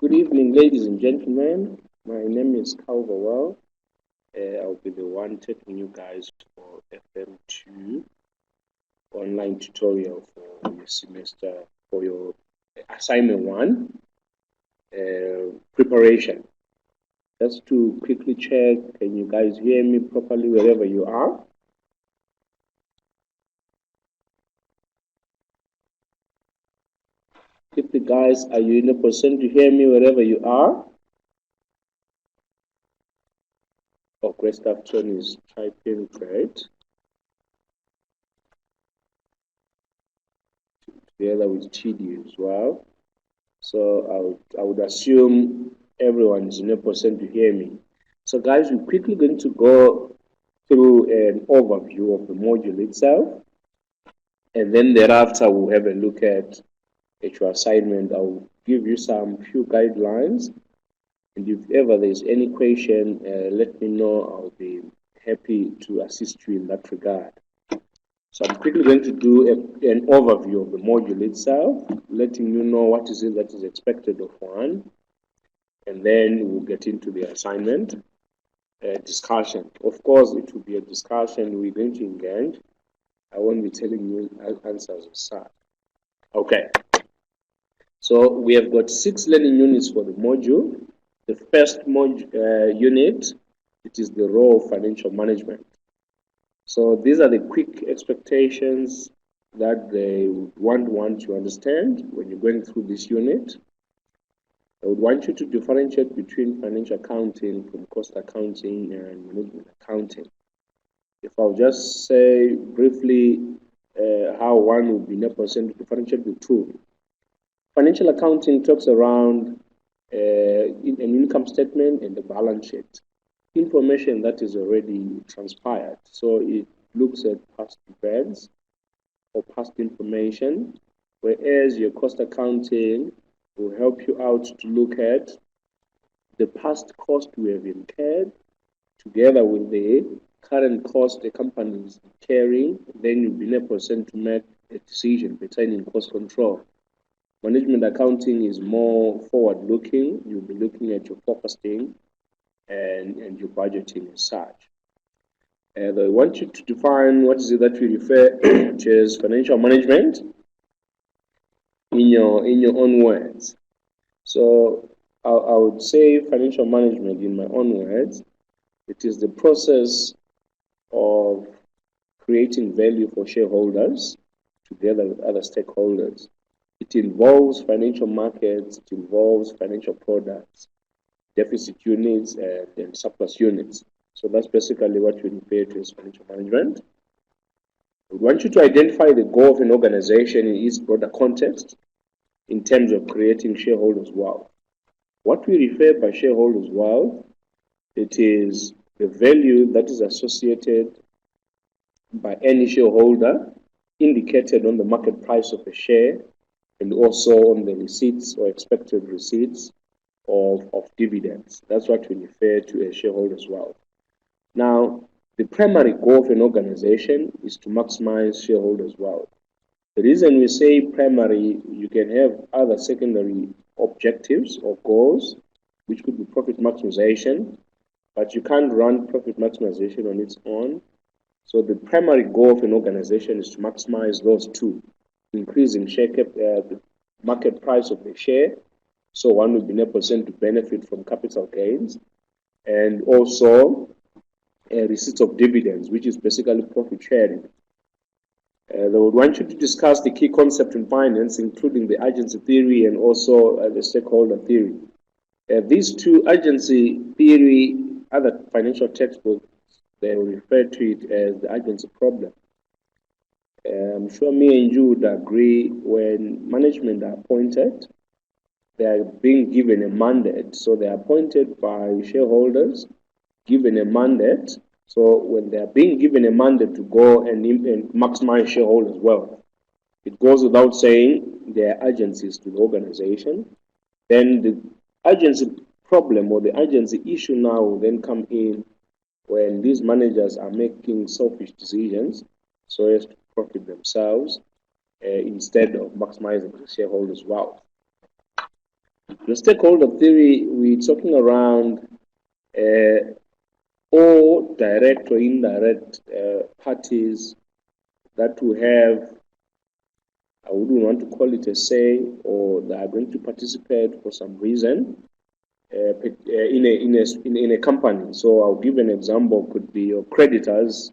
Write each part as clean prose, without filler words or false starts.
Good evening, ladies and gentlemen. My name is Calverwell. I'll be the one taking you guys for FM2 online tutorial for your semester, for your assignment 1 preparation. Just to quickly check, can you guys hear me properly wherever you are? 50 guys, are you in a position to hear me wherever you are? Oh, great stuff. Tony is typing, great. Together with TD as well. So I would assume everyone is in a position to hear me. So guys, we're quickly going to go through an overview of the module itself. And then thereafter, we'll have a look at your assignment. I'll give you some few guidelines. And if ever there's any question, let me know. I'll be happy to assist you in that regard. So I'm quickly going to do an overview of the module itself, letting you know what is it that is expected of one, and then we'll get into the assignment discussion. Of course, it will be a discussion we're going to engage. I won't be telling you answers as such. Okay. So we have got 6 learning units for the module. The first unit, it is the role of financial management. So these are the quick expectations that they would want to understand when you're going through this unit. I would want you to differentiate between financial accounting from cost accounting and management accounting. If I'll just say briefly how one would be in a position to differentiate the two. Financial accounting talks around an income statement and the balance sheet. Information that is already transpired. So it looks at past events or past information, whereas your cost accounting will help you out to look at the past cost we have incurred together with the current cost the company is carrying. Then you'll be in a position to make a decision pertaining cost control. Management accounting is more forward-looking. You'll be looking at your forecasting and your budgeting as such. I want you to define what is it that we refer to as financial management in your own words. So I would say financial management in my own words, it is the process of creating value for shareholders together with other stakeholders. It involves financial markets, it involves financial products, deficit units, and surplus units. So that's basically what we refer to as financial management. We want you to identify the goal of an organization in its broader context in terms of creating shareholders' wealth. What we refer by shareholders' wealth, it is the value that is associated by any shareholder indicated on the market price of a share and also on the receipts or expected receipts of dividends. That's what we refer to as shareholders' wealth. Now, the primary goal of an organization is to maximize shareholders' wealth. The reason we say primary, you can have other secondary objectives or goals, which could be profit maximization, but you can't run profit maximization on its own. So the primary goal of an organization is to maximize those two, increasing the market price of the share, so one will be in a position to benefit from capital gains, and also receipts of dividends, which is basically profit sharing. They would want you to discuss the key concept in finance, including the agency theory and also the stakeholder theory. These two, agency theory, other financial textbooks, they will refer to it as the agency problem. I'm sure me and you would agree when management are appointed, they are being given a mandate. So they are appointed by shareholders, given a mandate. So when they are being given a mandate to go and maximize shareholders' wealth, it goes without saying they are agencies to the organization. Then the agency problem or the agency issue now will then come in when these managers are making selfish decisions so as to profit themselves instead of maximizing the shareholders' wealth. The stakeholder theory, we're talking around all direct or indirect parties that will have, I wouldn't want to call it a say, or they are going to participate for some reason in a company. So I'll give an example. Could be your creditors,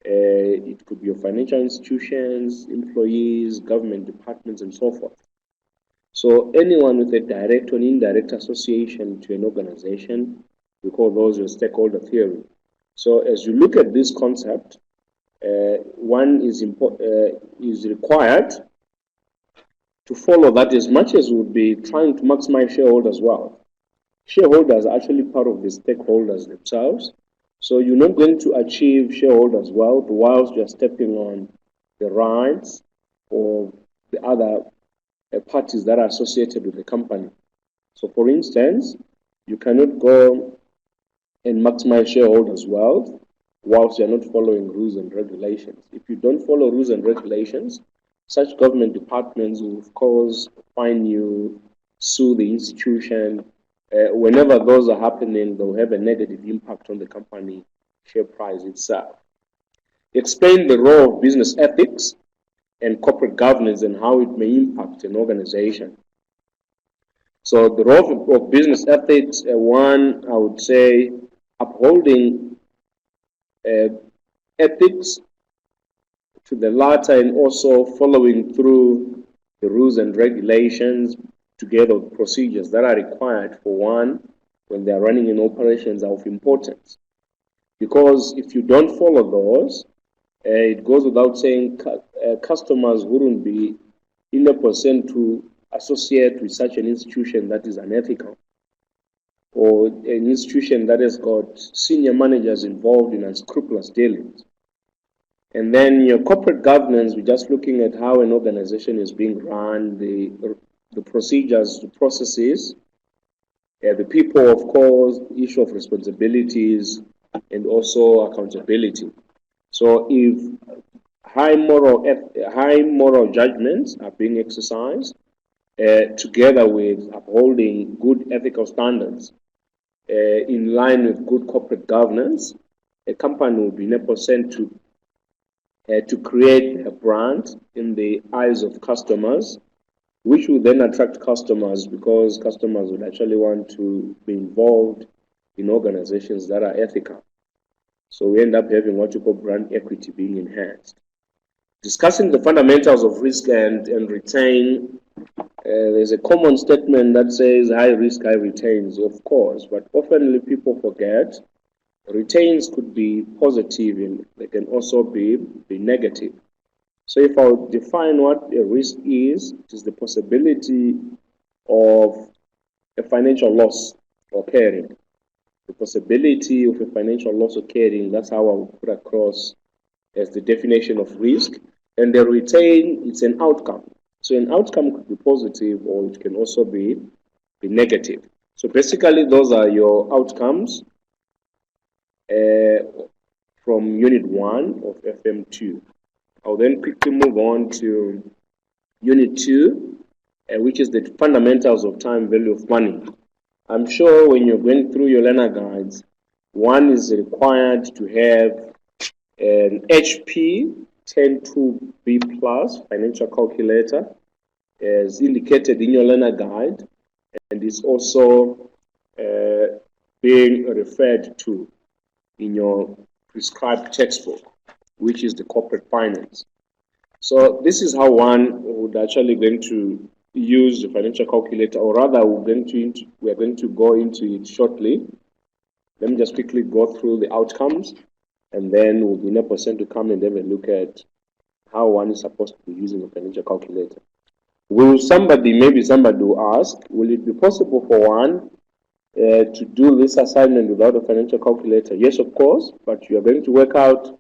it could be your financial institutions, employees, government departments, and so forth. So anyone with a direct or indirect association to an organization, we call those your stakeholder theory. So as you look at this concept, one is required to follow that as much as we would be trying to maximize shareholders' wealth. Shareholders are actually part of the stakeholders themselves. So you're not going to achieve shareholders' wealth whilst you're stepping on the rights of the other parties that are associated with the company. So for instance, you cannot go and maximize shareholders' wealth whilst you're not following rules and regulations. If you don't follow rules and regulations, such government departments will, of course, fine you, sue the institution. Whenever those are happening, they'll have a negative impact on the company share price itself. Explain the role of business ethics and corporate governance and how it may impact an organization. So the role of business ethics, one, I would say, upholding ethics to the latter and also following through the rules and regulations together with procedures that are required for one when they are running in operations are of importance. Because if you don't follow those, it goes without saying customers wouldn't be in a position to associate with such an institution that is unethical, or an institution that has got senior managers involved in unscrupulous dealings. And then your corporate governance, we're just looking at how an organization is being run, the procedures, the processes, the people, of course, the issue of responsibilities, and also accountability. So if high moral judgments are being exercised, together with upholding good ethical standards, in line with good corporate governance, a company will be in a position to create a brand in the eyes of customers, which will then attract customers because customers would actually want to be involved in organizations that are ethical. So we end up having what you call brand equity being enhanced. Discussing the fundamentals of risk and retain, there's a common statement that says high risk, high retains, of course, but often people forget retains could be positive and they can also be negative. So if I define what a risk is, it is the possibility of a financial loss occurring. The possibility of a financial loss occurring, that's how I would put across as the definition of risk. And the retain, it's an outcome. So an outcome could be positive or it can also be negative. So basically those are your outcomes from Unit 1 of FM2. I'll then quickly move on to Unit 2, which is the fundamentals of time value of money. I'm sure when you're going through your learner guides, one is required to have an HP 102B plus financial calculator as indicated in your learner guide, and is also being referred to in your prescribed textbook, which is the corporate finance. So this is how one would actually going to use the financial calculator, or rather we're going to go into it shortly. Let me just quickly go through the outcomes, and then we'll be in a position to come and have a look at how one is supposed to be using a financial calculator. Maybe somebody will ask, will it be possible for one to do this assignment without a financial calculator? Yes, of course, but you are going to work out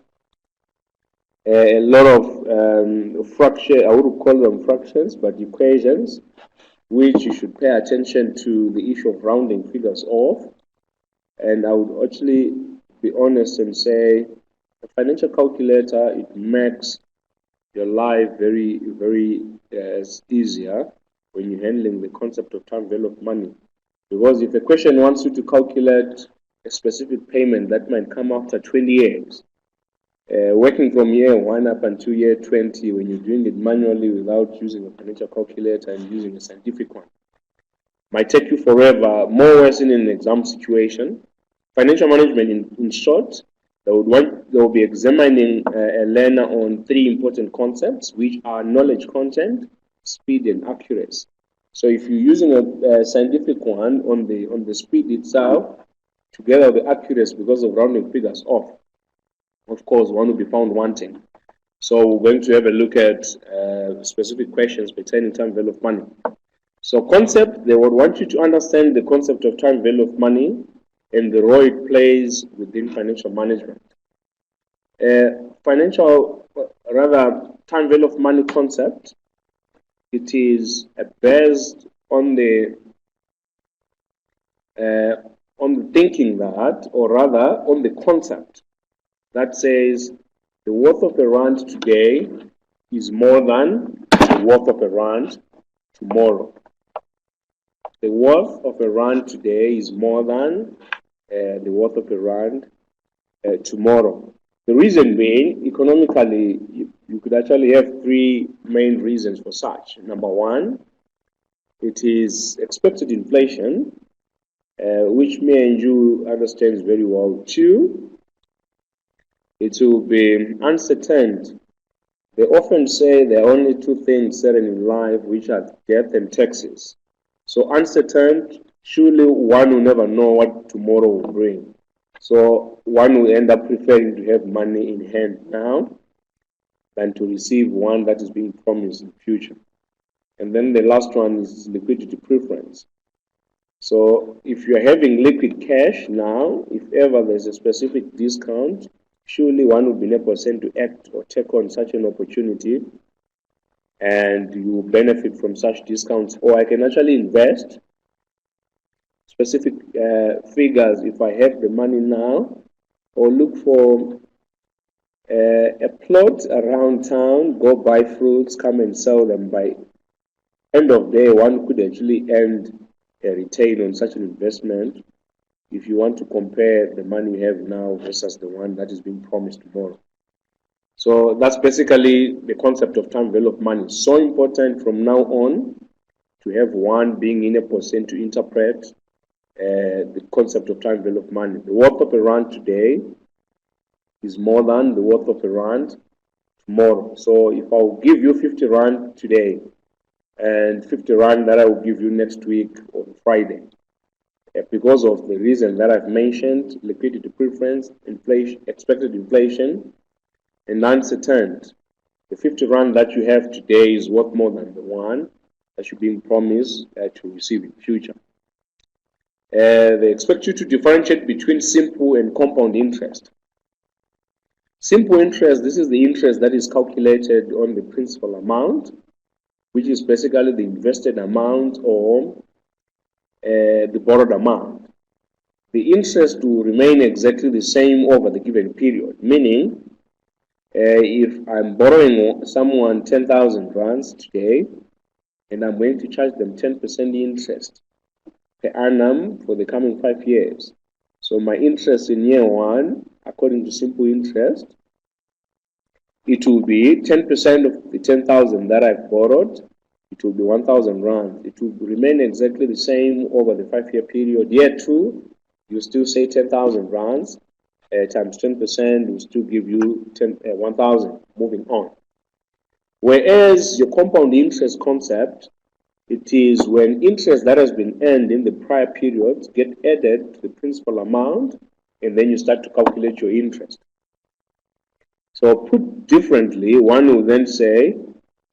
a lot of fractions, I would call them fractions, but equations, which you should pay attention to the issue of rounding figures off. And I would actually be honest and say a financial calculator, it makes your life very, very easier when you're handling the concept of time value of money. Because if a question wants you to calculate a specific payment that might come after 20 years, working from year 1 up until year 20, when you're doing it manually without using a financial calculator and using a scientific one, might take you forever, more worse in an exam situation. Financial management, in short, they will be examining a learner on 3 important concepts, which are knowledge content, speed, and accuracy. So if you're using a scientific one on the speed itself, together with the accuracy because of rounding figures off, of course, one will be found wanting. So we're going to have a look at specific questions pertaining time value of money. So concept, they would want you to understand the concept of time value of money and the role it plays within financial management. Time value of money concept, it is based on the thinking that, or rather on the concept that says the worth of a rand today is more than the worth of a rand tomorrow. The worth of a rand today is more than the worth of a rand tomorrow. The reason being, economically, you could actually have 3 main reasons for such. Number 1, it is expected inflation, which me and you understands very well. 2, it will be uncertain. They often say there are only 2 things certain in life, which are death and taxes. So uncertain, surely one will never know what tomorrow will bring. So one will end up preferring to have money in hand now than to receive one that is being promised in the future. And then the last one is liquidity preference. So if you're having liquid cash now, if ever there's a specific discount, surely one will be in a position to act or take on such an opportunity, and you will benefit from such discounts. Or I can actually invest specific figures if I have the money now, or look for a plot around town, go buy fruits, come and sell them. By end of day, one could actually earn a return on such an investment if you want to compare the money you have now versus the one that is being promised tomorrow. So that's basically the concept of time value of money. So important from now on to have one being in a position to interpret the concept of time value of money. The worth of a rand today is more than the worth of a rand tomorrow. So if I will give you 50 rand today and 50 rand that I will give you next week on Friday, because of the reason that I've mentioned, liquidity preference, inflation, expected inflation, and uncertain, the 50 rand that you have today is worth more than the one that you're being promised to receive in the future. They expect you to differentiate between simple and compound interest. Simple interest, this is the interest that is calculated on the principal amount, which is basically the invested amount or the borrowed amount. The interest will remain exactly the same over the given period, meaning if I'm borrowing someone 10,000 rands today, and I'm going to charge them 10% interest per annum for the coming 5 years. So my interest in year 1, according to simple interest, it will be 10% of the 10,000 that I've borrowed. It will be 1,000 rand. It will remain exactly the same over the 5-year period. Year 2, you still say 10,000 rands times 10% will still give you 1,000. Moving on. Whereas your compound interest concept, it is when interest that has been earned in the prior periods get added to the principal amount, and then you start to calculate your interest. So put differently, one will then say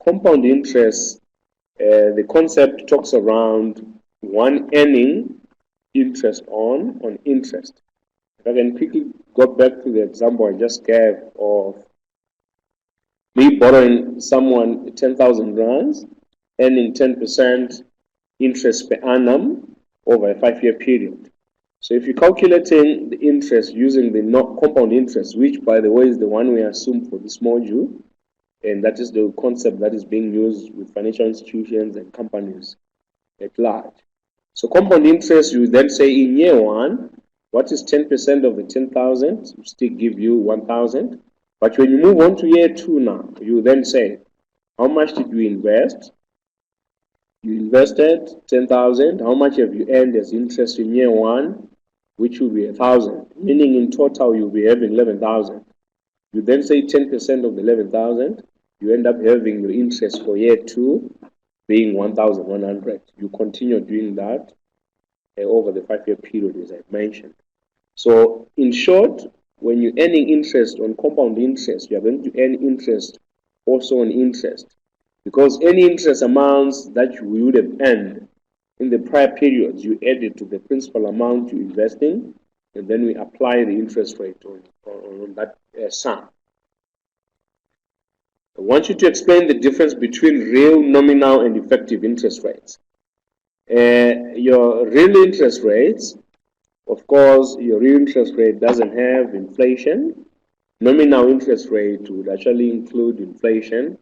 compound interest, the concept talks around one earning interest on interest. If I can quickly go back to the example I just gave of me borrowing someone 10,000 rands, earning 10% interest per annum over a 5-year period. So if you're calculating the interest using the compound interest, which by the way is the one we assume for this module, And that is the concept that is being used with financial institutions and companies at large. So compound interest, you then say in year one, what is 10% of the 10,000? We still give you 1,000. But when you move on to year two now, you then say, how much did you invest? You invested 10,000. How much have you earned as interest in year one? Which will be 1,000. Meaning in total, you'll be having 11,000. You then say 10% of the 11,000. You end up having your interest for year two being 1,100. You continue doing that over the 5-year period, as I mentioned. So, in short, when you're earning interest on compound interest, you are going to earn interest also on interest. Because any interest amounts that you would have earned in the prior periods, you add it to the principal amount you're investing, and then we apply the interest rate on that sum. I want you to explain the difference between real, nominal, and effective interest rates. Your real interest rates, of course, your real interest rate doesn't have inflation. Nominal interest rate would actually include inflation.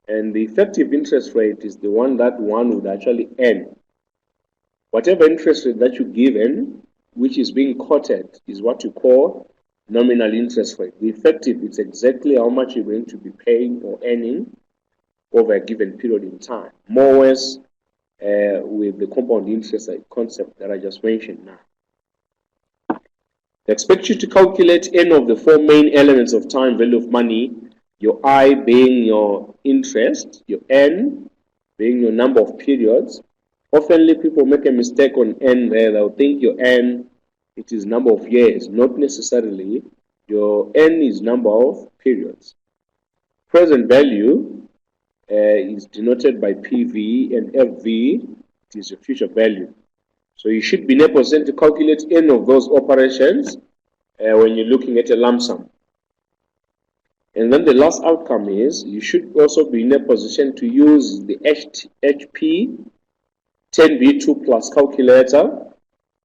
And the effective interest rate is the one that one would actually earn. Whatever interest rate that you're given, which is being quoted, is what you call nominal interest rate. The effective is exactly how much you're going to be paying or earning over a given period in time. More or less with the compound interest rate concept that I just mentioned now. They expect you to calculate any of the four main elements of time value of money, your I being your interest, your N being your number of periods. Oftenly people make a mistake on N there. They'll think your N, it is number of years. Not necessarily. Your N is number of periods. Present value is denoted by PV, and FV, it is your future value. So you should be in a position to calculate any of those operations when you're looking at a lump sum. And then the last outcome is you should also be in a position to use the HP 10B2 plus calculator,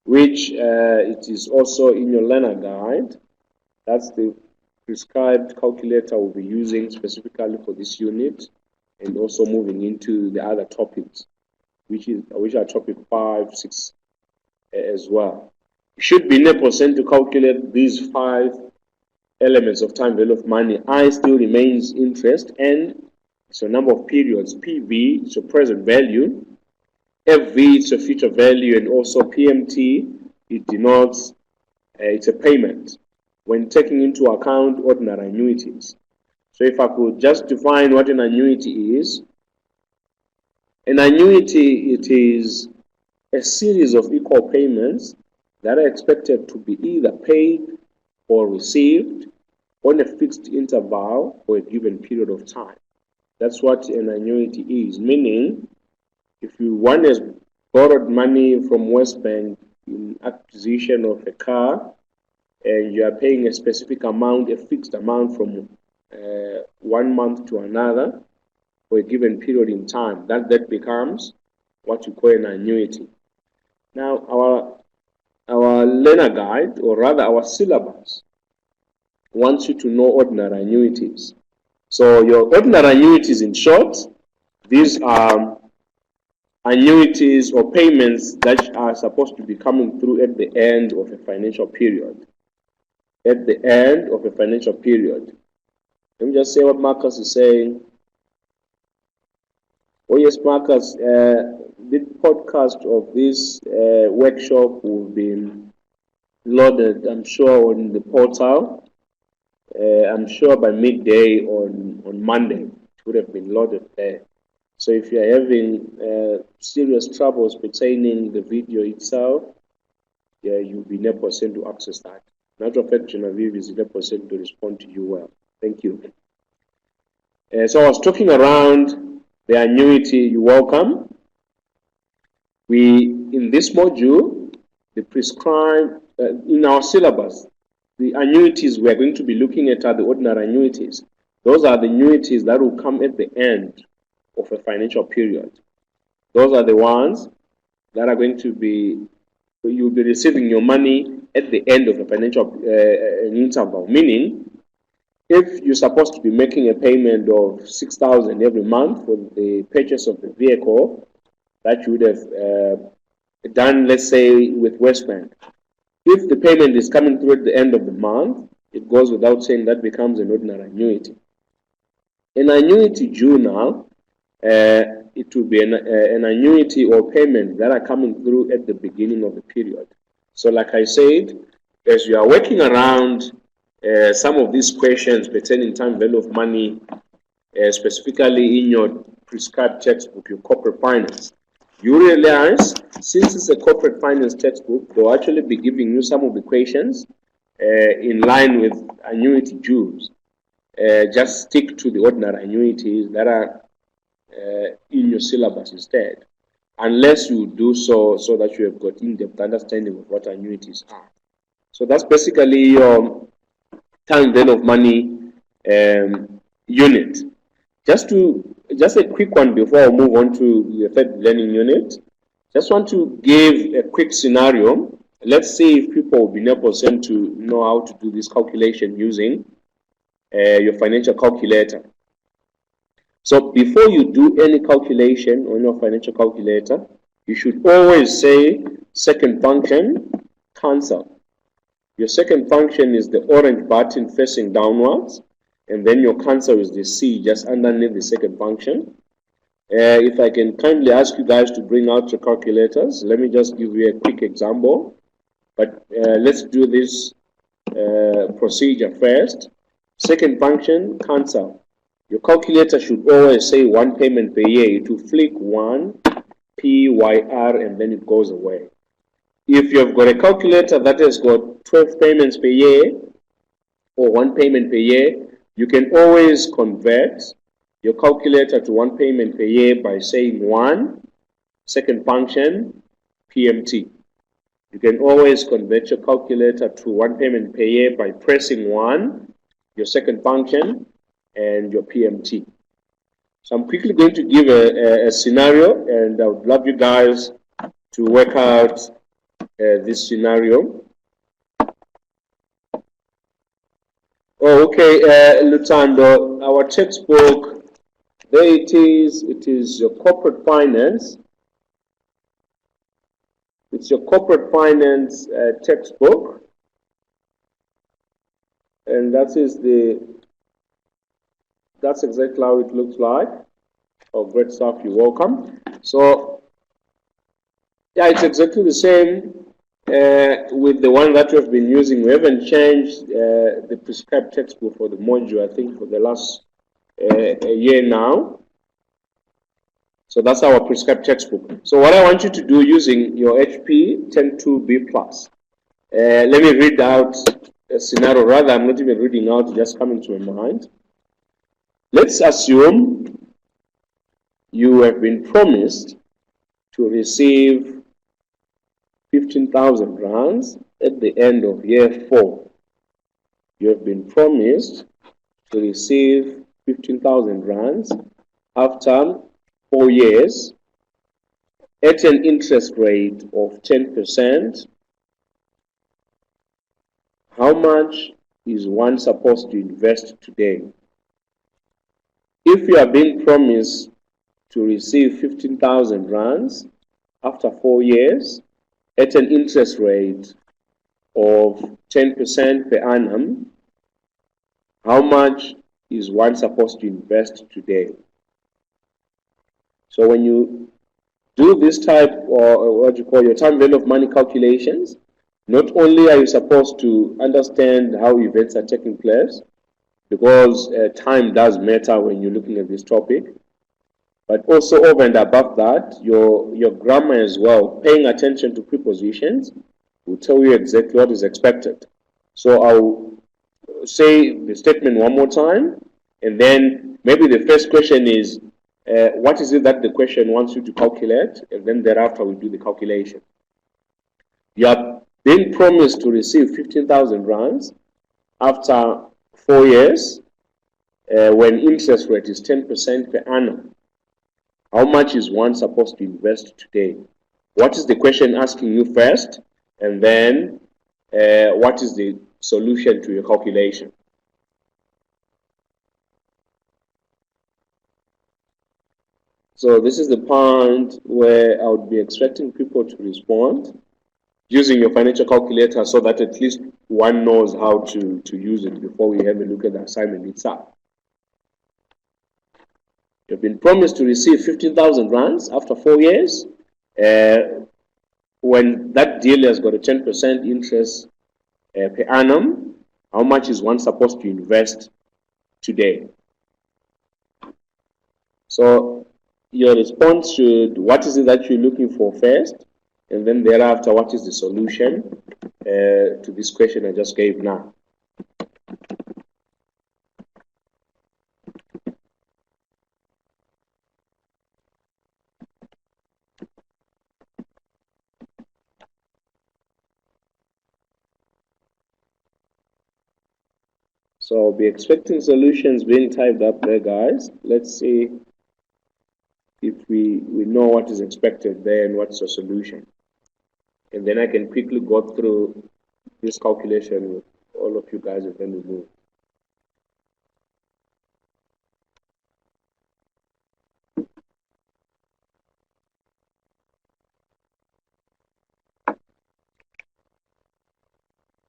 which it is also in your learner guide. That's the prescribed calculator we'll be using specifically for this unit, and also moving into the other topics, which are topic 5, 6 as well. You should be in a position to calculate these 5 elements of time value of money. I still remains interest, and it's a number of periods. PV is your present value. FV it's a future value, and also PMT, it denotes it's a payment when taking into account ordinary annuities. So if I could just define what an annuity is, an annuity, it is a series of equal payments that are expected to be either paid or received on a fixed interval for a given period of time. That's what an annuity is, meaning if one has borrowed money from West Bank in acquisition of a car, and you are paying a specific amount, a fixed amount from 1 month to another for a given period in time, that becomes what you call an annuity. Now, our learner guide, or rather our syllabus, wants you to know ordinary annuities. So your ordinary annuities, in short, these are annuities or payments that are supposed to be coming through at the end of a financial period. At the end of a financial period. Let me just say what Marcus is saying. Oh yes, Marcus, the podcast of this workshop will be loaded, I'm sure, on the portal. I'm sure by midday on Monday it would have been loaded there. So if you're having serious troubles pertaining the video itself, yeah, you'll be in a position to access that. Matter of fact, Genevieve is in a position to respond to you well. Thank you. So I was talking around the annuity. You're welcome. In this module, the prescribed, in our syllabus, the annuities we're going to be looking at are the ordinary annuities. Those are the annuities that will come at the end of a financial period. Those are the ones that are going to be, you'll be receiving your money at the end of a financial interval, meaning if you're supposed to be making a payment of 6,000 every month for the purchase of the vehicle that you would have done, let's say, with West Bank, if the payment is coming through at the end of the month, it goes without saying that becomes an ordinary annuity. An annuity due now, it will be an annuity or payment that are coming through at the beginning of the period. So like I said, as you are working around some of these questions pertaining time value of money, specifically in your prescribed textbook, your corporate finance, you realize since it's a corporate finance textbook, they'll actually be giving you some of the questions in line with annuity dues. Just stick to the ordinary annuities that are in your syllabus instead, unless you do so that you have got in-depth understanding of what annuities are. So that's basically your time value of money unit. Just a quick one before I move on to the third learning unit. Just want to give a quick scenario. Let's see if people will be in a position to know how to do this calculation using your financial calculator. So before you do any calculation on your financial calculator, you should always say second function, cancel. Your second function is the orange button facing downwards, and then your cancel is the C just underneath the second function. If I can kindly ask you guys to bring out your calculators, let me just give you a quick example. But let's do this procedure first. Second function, cancel. Your calculator should always say one payment per year. It will flick 1, PYR, and then it goes away. If you've got a calculator that has got 12 payments per year or one payment per year, you can always convert your calculator to one payment per year by saying 1, second function, PMT. You can always convert your calculator to one payment per year by pressing 1, your second function, and your PMT. So I'm quickly going to give a scenario, and I would love you guys to work out this scenario. Oh, okay, Lutando, our textbook, there it is. It is your corporate finance. It's your corporate finance textbook, and that's exactly how it looks like. Oh, great stuff! You're welcome. So, yeah, it's exactly the same with the one that we've been using. We haven't changed the prescribed textbook for the module, I think, for the last a year now. So that's our prescribed textbook. So what I want you to do using your HP 102B+. Let me read out a scenario. Rather, I'm not even reading out, just coming to my mind. Let's assume you have been promised to receive 15,000 rands at the end of year 4. You have been promised to receive 15,000 rands after 4 years at an interest rate of 10%. How much is one supposed to invest today? If you are being promised to receive 15,000 rands after 4 years at an interest rate of 10% per annum, how much is one supposed to invest today? So when you do this type, or what you call your time value of money calculations, not only are you supposed to understand how events are taking place, because time does matter when you're looking at this topic, but also over and above that, your grammar as well, paying attention to prepositions, will tell you exactly what is expected. So I'll say the statement one more time, and then maybe the first question is, what is it that the question wants you to calculate? And then thereafter we do the calculation. You are being promised to receive 15,000 rands after 4 years when interest rate is 10% per annum. How much is one supposed to invest today? What is the question asking you first? And then what is the solution to your calculation? So this is the part where I would be expecting people to respond using your financial calculator so that at least one knows how to use it before we have a look at the assignment itself. You've been promised to receive 15,000 rands after 4 years. When that deal has got a 10% interest per annum, how much is one supposed to invest today? So your response should, what is it that you're looking for first? And then thereafter, what is the solution to this question I just gave now? So I'll be expecting solutions being typed up there, guys. Let's see if we know what is expected there and what's the solution. And then I can quickly go through this calculation with all of you guys and then we move.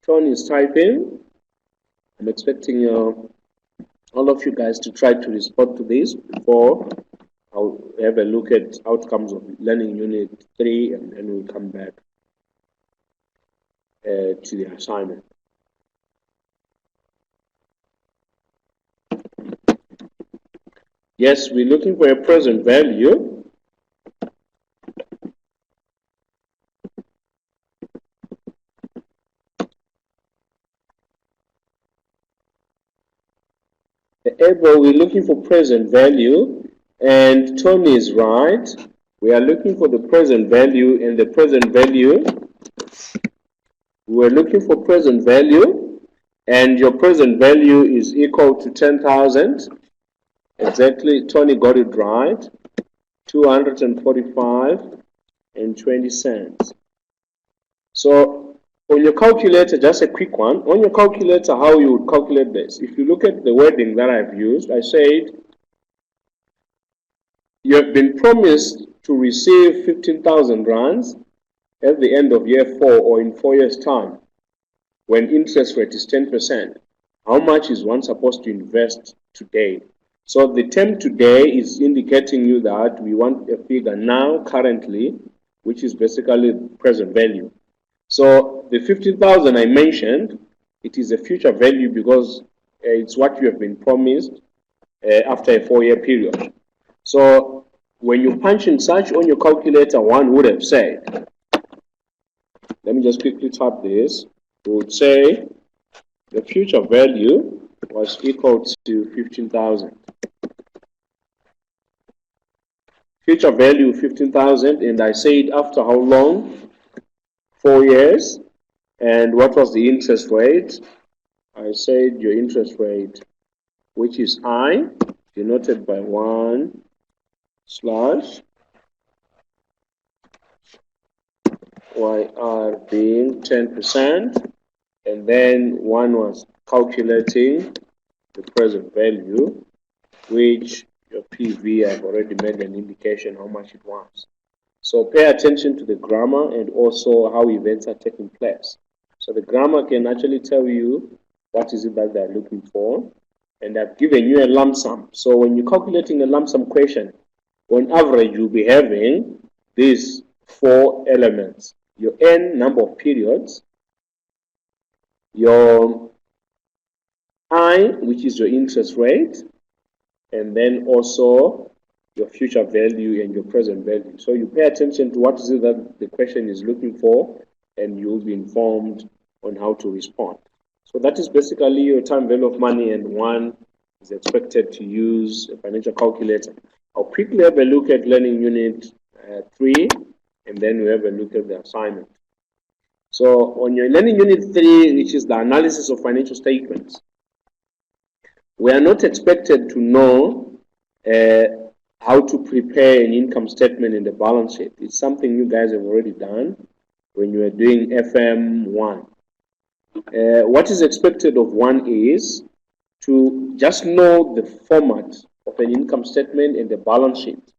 Tony is typing. I'm expecting all of you guys to try to respond to this before I'll have a look at outcomes of learning unit 3 and then we'll come back to the assignment. Yes, we're looking for a present value. We're looking for present value, and Tony is right. We are looking for the present value, and the present value, we're looking for present value, and your present value is equal to 10,000. Exactly, Tony got it right. 245 and 20 cents. So on your calculator, just a quick one. On your calculator, how you would calculate this? If you look at the wording that I've used, I said you have been promised to receive 15,000 rands at the end of year 4 or in 4 years' time when interest rate is 10%. How much is one supposed to invest today? So the term today is indicating you that we want a figure now, currently, which is basically present value. So the 15,000 I mentioned, it is a future value because it's what you have been promised after a 4-year period. So when you punch in such on your calculator, one would have said, let me just quickly type this, we would say the future value was equal to 15,000. Future value 15,000, and I said after how long? 4 years. And what was the interest rate? I said your interest rate, which is I, denoted by 1 slash YR being 10%, and then one was calculating the present value, which your PV, I've already made an indication how much it was. So pay attention to the grammar and also how events are taking place. So the grammar can actually tell you what is it that they're looking for. And I've given you a lump sum. So when you're calculating a lump sum question, on average, you'll be having these 4 elements. Your n number of periods, your I, which is your interest rate, and then also your future value and your present value. So you pay attention to what is it that the question is looking for, and you'll be informed on how to respond. So that is basically your time value of money, and one is expected to use a financial calculator. I'll quickly have a look at learning unit 3, and then we have a look at the assignment. So on your learning unit 3, which is the analysis of financial statements, we are not expected to know how to prepare an income statement in the balance sheet. It's something you guys have already done when you are doing FM1. What is expected of one is to just know the format of an income statement and the balance sheet.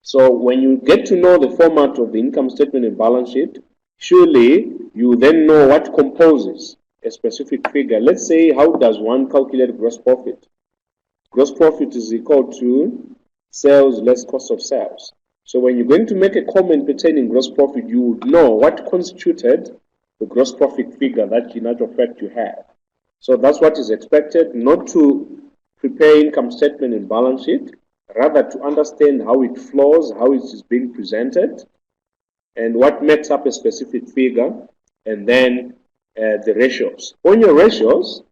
So when you get to know the format of the income statement and balance sheet, surely you then know what composes a specific figure. Let's say, how does one calculate gross profit? Gross profit is equal to sales less cost of sales. So when you're going to make a comment pertaining gross profit, you would know what constituted the gross profit figure that in actual fact you have. So that's what is expected, not to prepare income statement and balance sheet, rather to understand how it flows, how it is being presented, and what makes up a specific figure, and then the ratios. On your ratios,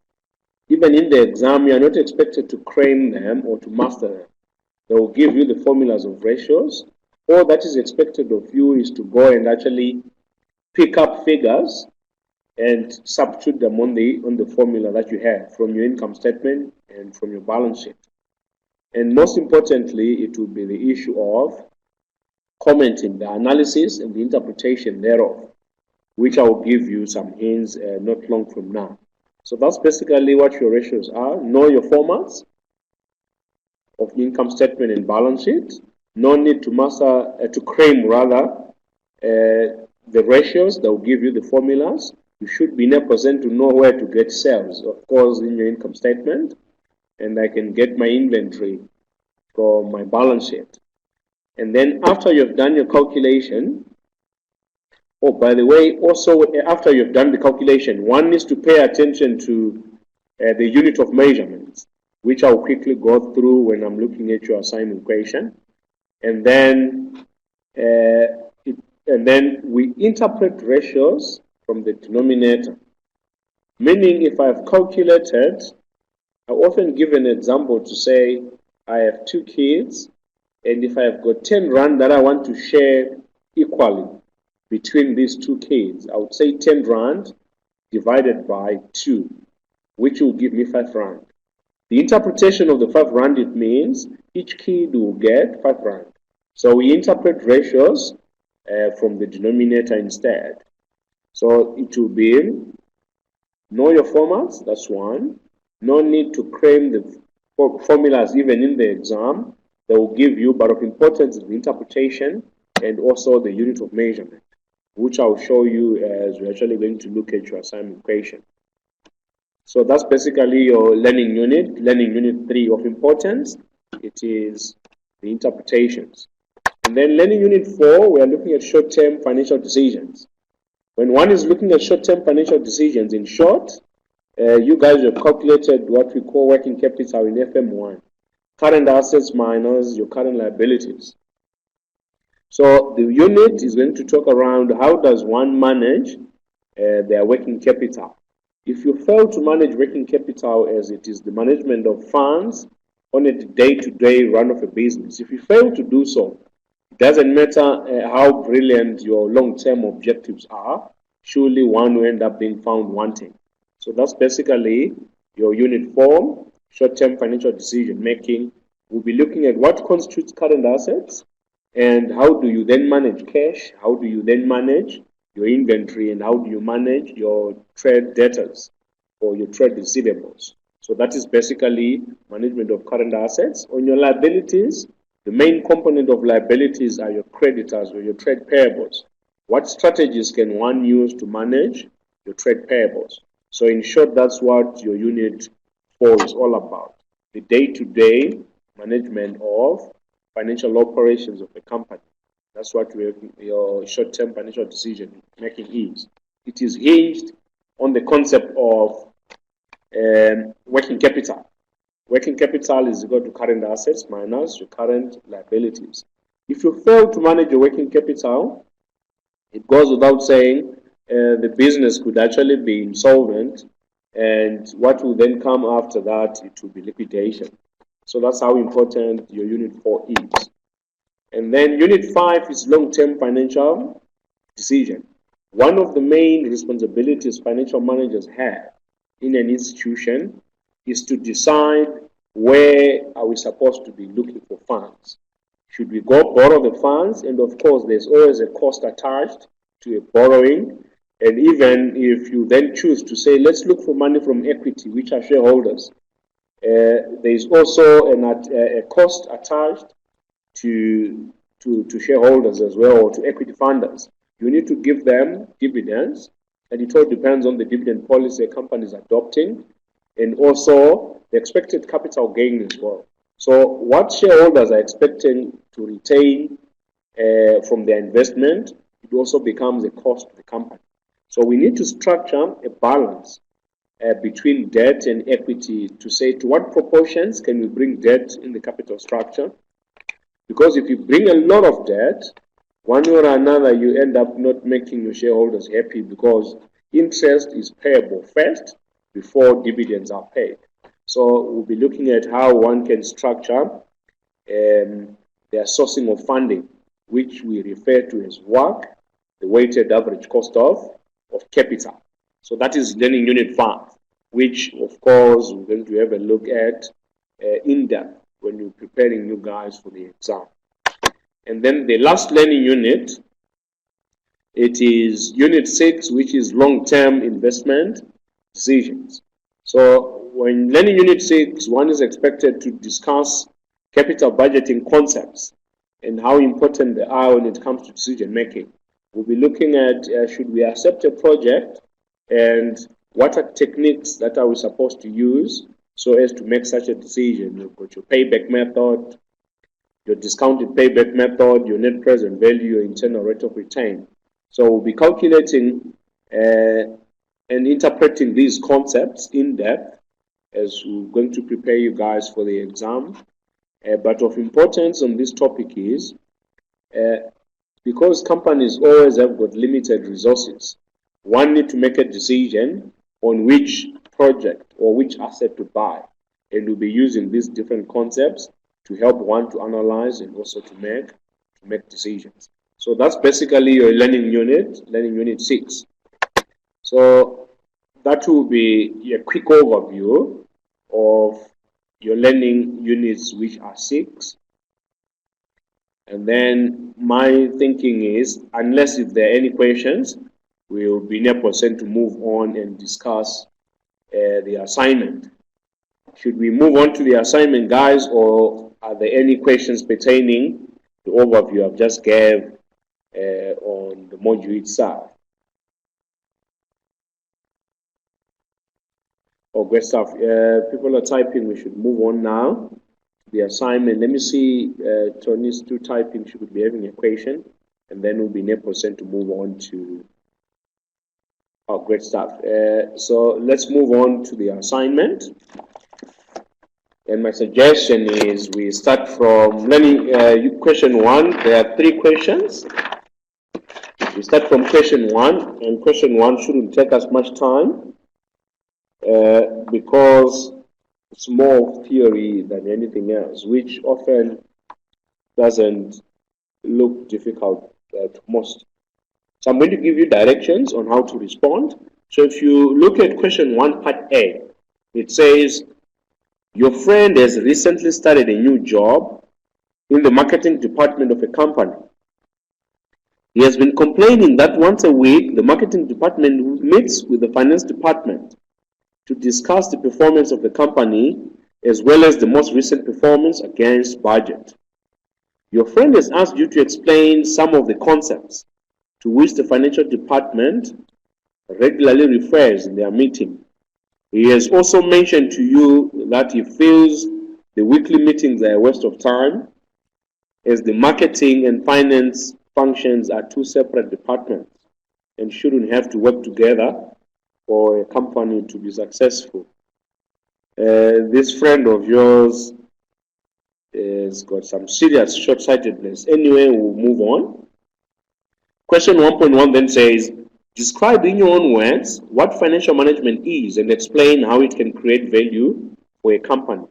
even in the exam, you are not expected to claim them or to master them. They will give you the formulas of ratios. All that is expected of you is to go and actually pick up figures and substitute them on the formula that you have from your income statement and from your balance sheet. And most importantly, it will be the issue of commenting the analysis and the interpretation thereof, which I will give you some hints not long from now. So that's basically what your ratios are. Know your formats of income statement and balance sheet. No need to master, to claim rather, the ratios that will give you the formulas. You should be in a position to know where to get sales, of course, in your income statement, and I can get my inventory from my balance sheet. And then after you've done your calculation, oh, by the way, also after you've done the calculation, one needs to pay attention to the unit of measurements, which I'll quickly go through when I'm looking at your assignment question. And then we interpret ratios from the denominator. Meaning, if I've calculated, I often give an example to say I have 2 kids, and if I've got 10 rand that I want to share equally between these 2 kids, I would say 10 rand divided by 2, which will give me 5 rand. The interpretation of the 5 rand, it means each kid will get 5 rand. So we interpret ratios from the denominator instead. So it will be, know your formats, that's one. No need to claim the formulas even in the exam. They will give you, but of importance is the interpretation and also the unit of measurement, which I'll show you as we're actually going to look at your assignment question. So that's basically your learning unit 3 of importance. It is the interpretations. And then learning unit 4, we are looking at short-term financial decisions. When one is looking at short-term financial decisions, in short, you guys have calculated what we call working capital in FM1. Current assets minus your current liabilities. So the unit is going to talk around how does one manage their working capital. If you fail to manage working capital, as it is the management of funds on a day-to-day run of a business, if you fail to do so, it doesn't matter how brilliant your long-term objectives are, surely one will end up being found wanting. So that's basically your unit 4, short-term financial decision making. We'll be looking at what constitutes current assets and how do you then manage cash, how do you then manage your inventory, and how do you manage your trade debtors or your trade receivables. So that is basically management of current assets. On your liabilities, the main component of liabilities are your creditors or your trade payables. What strategies can one use to manage your trade payables? So in short, that's what your unit 4 is all about. The day-to-day management of financial operations of a company. That's what your short-term financial decision making is. It is hinged on the concept of working capital. Working capital is equal to current assets minus your current liabilities. If you fail to manage your working capital, it goes without saying the business could actually be insolvent, and what will then come after that, it will be liquidation. So that's how important your unit 4 is. And then unit 5 is long-term financial decision. One of the main responsibilities financial managers have in an institution is to decide where are we supposed to be looking for funds. Should we go borrow the funds? And of course, there's always a cost attached to a borrowing. And even if you then choose to say, let's look for money from equity, which are shareholders, there is also a cost attached to to shareholders as well, or to equity funders. You need to give them dividends, and it all depends on the dividend policy a company is adopting, and also the expected capital gain as well. So what shareholders are expecting to retain from their investment, it also becomes a cost to the company. So we need to structure a balance between debt and equity to say to what proportions can we bring debt in the capital structure. Because if you bring a lot of debt, one way or another, you end up not making your shareholders happy, because interest is payable first before dividends are paid. So we'll be looking at how one can structure their sourcing of funding, which we refer to as WACC, the weighted average cost of capital. So that is learning unit 5, which of course we're going to have a look at in depth when you're preparing you guys for the exam. And then the last learning unit, it is unit 6, which is long-term investment decisions. So when learning unit 6, one is expected to discuss capital budgeting concepts and how important they are when it comes to decision making. We'll be looking at should we accept a project, and what are techniques that are we supposed to use so as to make such a decision. You've got your payback method, your discounted payback method, your net present value, your internal rate of return. So we'll be calculating and interpreting these concepts in depth as we're going to prepare you guys for the exam. But of importance on this topic is because companies always have got limited resources, one need to make a decision on which project or which asset to buy, and we'll be using these different concepts to help one to analyze and also to make decisions. So that's basically your learning unit 6. So that will be a quick overview of your learning units, which are 6. And then my thinking is, unless if there are any questions, we'll be in a position to move on and discuss the assignment. Should we move on to the assignment, guys, or are there any questions pertaining to the overview I've just gave on the module itself? Oh, great stuff. People are typing. We should move on now to the assignment. Let me see. Tony's still typing. She could be having a question, and then we'll be in a position to move on to. Oh, great stuff. So let's move on to the assignment. And my suggestion is we start from learning question 1. There are 3 questions. We start from question 1, and question 1 shouldn't take us much time because it's more theory than anything else, which often doesn't look difficult to most. So I'm going to give you directions on how to respond. So if you look at question 1, part A, it says, your friend has recently started a new job in the marketing department of a company. He has been complaining that once a week, the marketing department meets with the finance department to discuss the performance of the company as well as the most recent performance against budget. Your friend has asked you to explain some of the concepts to which the financial department regularly refers in their meeting. He has also mentioned to you that he feels the weekly meetings are a waste of time, as the marketing and finance functions are 2 separate departments and shouldn't have to work together for a company to be successful. This friend of yours has got some serious short-sightedness. Anyway, we'll move on. Question 1.1 then says, describe in your own words what financial management is and explain how it can create value for a company,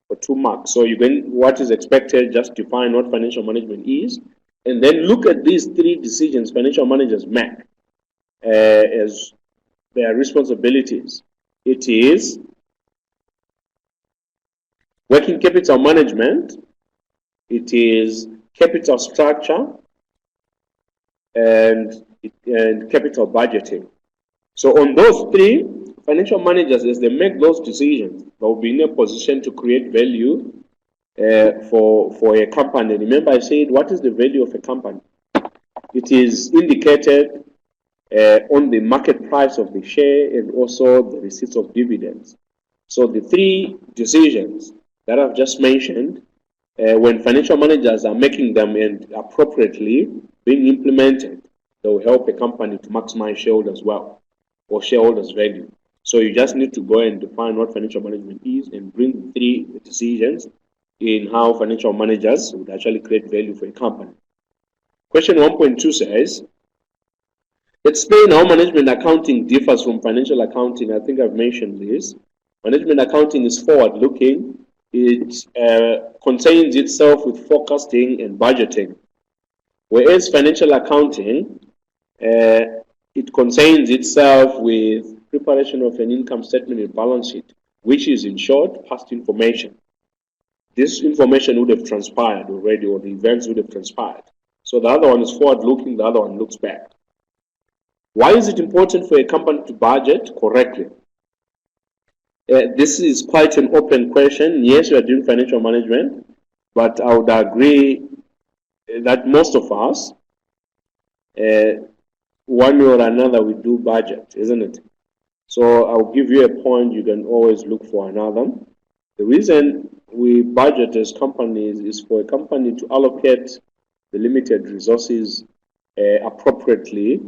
for 2 marks. So what is expected, just define what financial management is, and then look at these 3 decisions financial managers make as their responsibilities. It is working capital management, it is capital structure, and capital budgeting. So on those 3, financial managers, as they make those decisions, they'll be in a position to create value for a company. Remember, I said, what is the value of a company? It is indicated on the market price of the share and also the receipts of dividends. So the three decisions that I've just mentioned, when financial managers are making them and appropriately being implemented, they will help a company to maximize shareholders' wealth or shareholders' value. So you just need to go and define what financial management is and bring the three decisions in how financial managers would actually create value for a company. Question 1.2 says, explain how management accounting differs from financial accounting. I think I've mentioned this. Management accounting is forward-looking. It contains itself with forecasting and budgeting. Whereas financial accounting, it contains itself with preparation of an income statement and balance sheet, which is, in short, past information. This information would have transpired already, or the events would have transpired. So the other one is forward-looking, the other one looks back. Why is it important for a company to budget correctly? This is quite an open question. Yes, we are doing financial management, but I would agree that most of us, one way or another, we do budget, isn't it? So I'll give you a point. You can always look for another. The reason we budget as companies is for a company to allocate the limited resources appropriately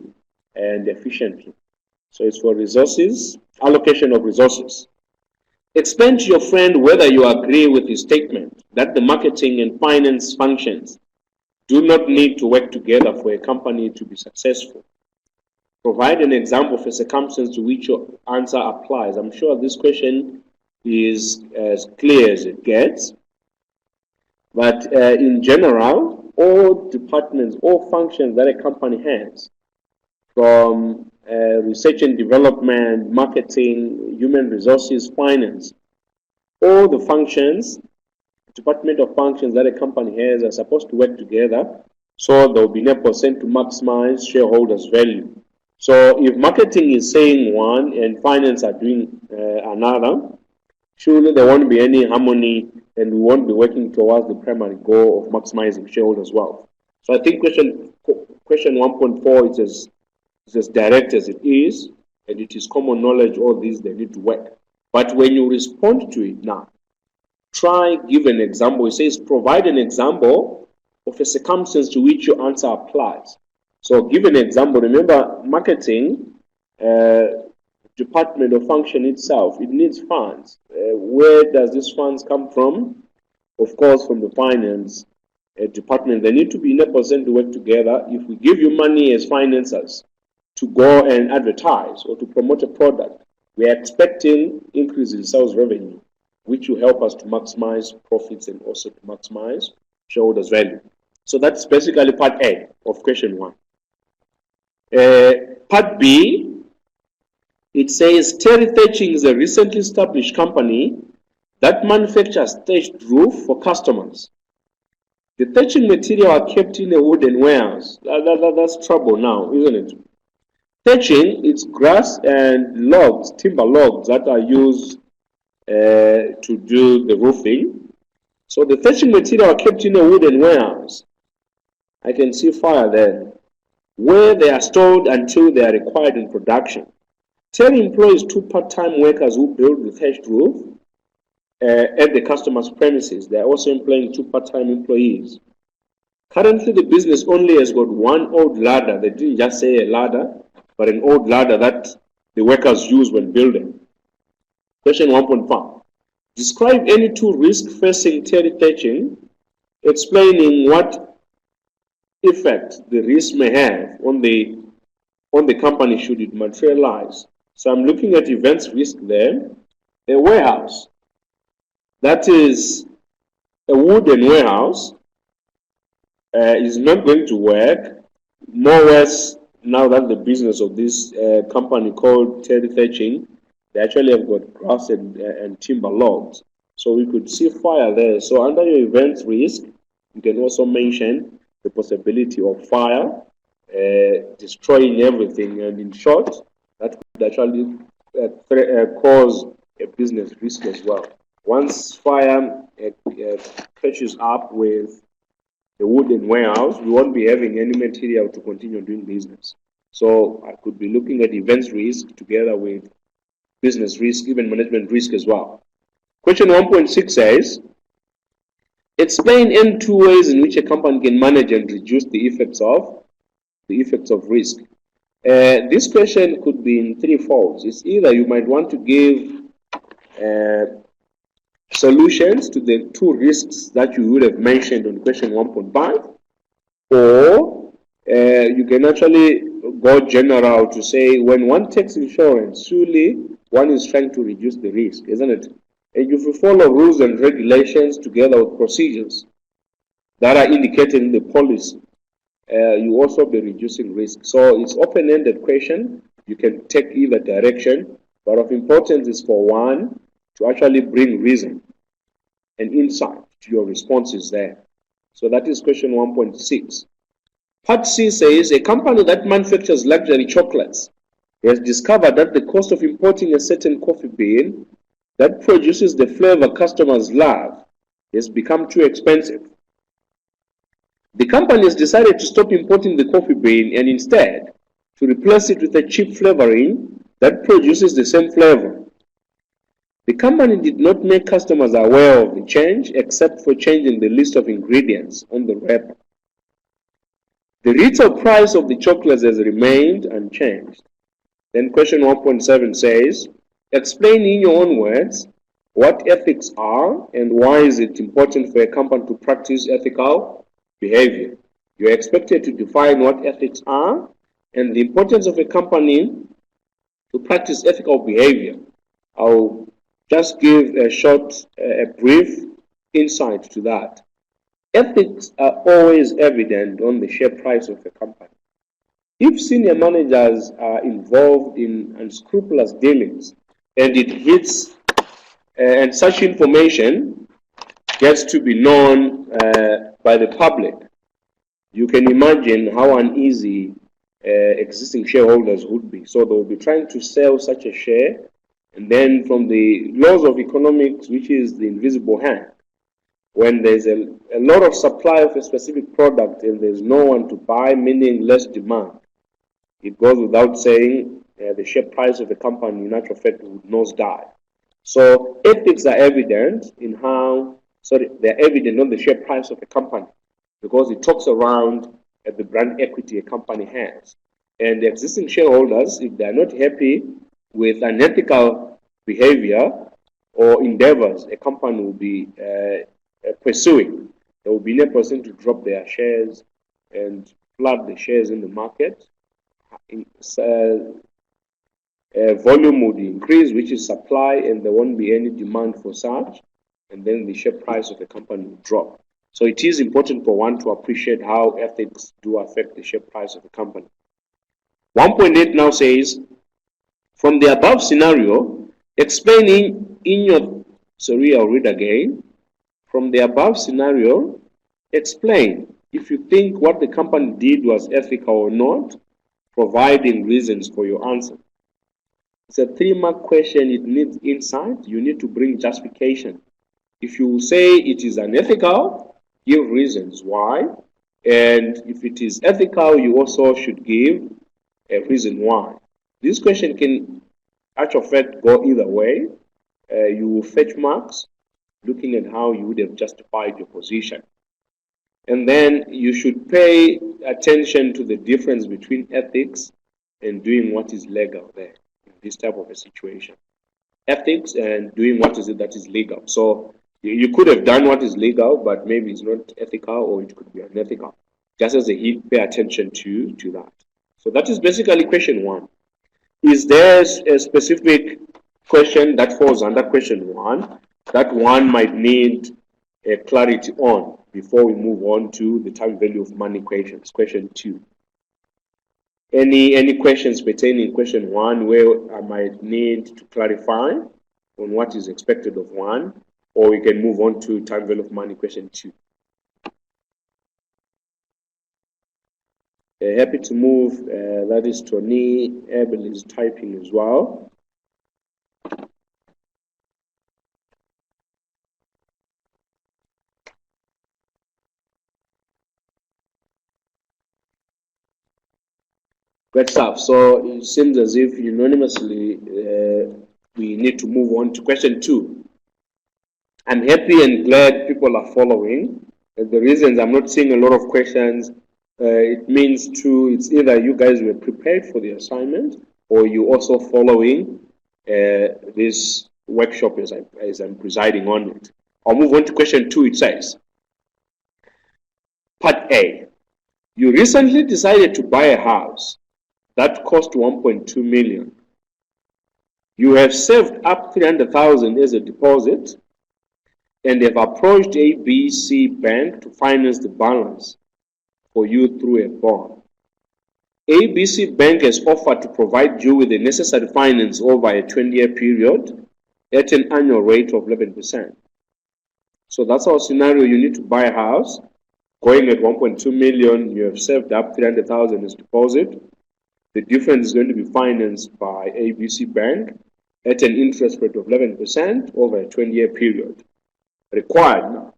and efficiently. So it's for resources, allocation of resources. Explain to your friend whether you agree with his statement that the marketing and finance functions do not need to work together for a company to be successful. Provide an example of a circumstance to which your answer applies. I'm sure this question is as clear as it gets. But in general, all departments, all functions that a company has, from research and development, marketing, human resources, finance, all the functions, department of functions that a company has are supposed to work together so there will be 1% to maximize shareholders' value. So if marketing is saying one and finance are doing another, surely there won't be any harmony and we won't be working towards the primary goal of maximizing shareholders' wealth. So I think question 1.4 is as direct as it is, and it is common knowledge all these they need to work. But when you respond to it now, try give an example. It says provide an example of a circumstance to which your answer applies. So give an example. Remember, marketing department or function itself, it needs funds. Where does this funds come from? Of course, from the finance department. They need to be 1% to work together. If we give you money as financiers to go and advertise or to promote a product, we are expecting increase in sales revenue, which will help us to maximize profits and also to maximize shareholders' value. So that's basically part A of question 1. Part B, it says Terry Thatching is a recently established company that manufactures thatched roof for customers. The thatching material are kept in a wooden warehouse. That's trouble now, isn't it? Thatching, it's grass and logs, timber logs that are used to do the roofing. So the thatching material are kept in a wooden warehouse. I can see fire there, where they are stored until they are required in production. Terry employs 2 part-time workers who build the thatched roof at the customer's premises. They are also employing 2 part-time employees. Currently, the business only has got 1 old ladder. They didn't just say a ladder, but an old ladder that the workers use when building. Question 1.5. Describe any 2 risks facing Terry Thatching, explaining what effect the risk may have on the company should it materialize. So I'm looking at events risk there. A warehouse, that is a wooden warehouse, is not going to work, more or less now that the business of this company called Terry Thatching, they actually have got grass and timber logs. So we could see fire there. So under your events risk, you can also mention the possibility of fire, destroying everything, and in short, that could actually cause a business risk as well. Once fire catches up with the wooden warehouse, we won't be having any material to continue doing business. So I could be looking at events risk together with business risk, even management risk as well. Question 1.6 says, explain in 2 ways in which a company can manage and reduce the effects of risk. This question could be in 3 folds. It's either you might want to give solutions to the 2 risks that you would have mentioned on question 1.5, or you can actually go general to say when one takes insurance, surely one is trying to reduce the risk, isn't it? And if you follow rules and regulations together with procedures that are indicated in the policy, you also be reducing risk. So it's open-ended question. You can take either direction, but of importance is for one to actually bring reason and insight to your responses there. So that is question 1.6. Part C says, a company that manufactures luxury chocolates has discovered that the cost of importing a certain coffee bean that produces the flavor customers love has become too expensive. The company has decided to stop importing the coffee bean and instead to replace it with a cheap flavoring that produces the same flavor. The company did not make customers aware of the change except for changing the list of ingredients on the wrapper. The retail price of the chocolates has remained unchanged. Then question 1.7 says, explain in your own words what ethics are and why is it important for a company to practice ethical behavior. You're expected to define what ethics are and the importance of a company to practice ethical behavior. I'll just give a brief insight to that. Ethics are always evident on the share price of a company. If senior managers are involved in unscrupulous dealings and it hits, and such information gets to be known by the public, you can imagine how uneasy existing shareholders would be. So they will be trying to sell such a share, and then from the laws of economics, which is the invisible hand, when there's a lot of supply of a specific product and there's no one to buy, meaning less demand, it goes without saying the share price of the company in actual fact would nosedive. So ethics are evident in they're evident on the share price of a company because it talks around the brand equity a company has. And the existing shareholders, if they're not happy with unethical behavior or endeavors a company will be pursuing, they will be in a position to drop their shares and flood the shares in the market. Volume would increase, which is supply, and there won't be any demand for such, and then the share price of the company will drop. So it is important for one to appreciate how ethics do affect the share price of the company. 1.8 now says, from the above scenario, explaining in your, sorry, I'll read again. From the above scenario, explain if you think what the company did was ethical or not, providing reasons for your answer. It's a 3-mark question. It needs insight. You need to bring justification. If you say it is unethical, give reasons why. And if it is ethical, you also should give a reason why. This question can actually fact go either way. You will fetch marks looking at how you would have justified your position. And then you should pay attention to the difference between ethics and doing what is legal there in this type of a situation. Ethics and doing what is it that is legal. So you could have done what is legal, but maybe it's not ethical or it could be unethical. Just as a hint, pay attention to that. So that is basically question 1. Is there a specific question that falls under question 1 that one might need a clarity on before we move on to the time value of money questions? Question 2. Any questions pertaining question 1 where I might need to clarify on what is expected of 1, or we can move on to time value of money question 2. Happy to move. That is Tony. Abel is typing as well. Great stuff. So it seems as if unanimously we need to move on to question 2. I'm happy and glad people are following. The reasons I'm not seeing a lot of questions, it means it's either you guys were prepared for the assignment or you also following this workshop as I'm presiding on it. I'll move on to question 2. It says, Part A, you recently decided to buy a house that cost 1.2 million. You have saved up 300,000 as a deposit and have approached ABC Bank to finance the balance for you through a bond. ABC Bank has offered to provide you with the necessary finance over a 20-year period at an annual rate of 11%. So that's our scenario. You need to buy a house going at 1.2 million. You have saved up 300,000 as deposit. The difference is going to be financed by ABC Bank at an interest rate of 11% over a 20-year period. Required now.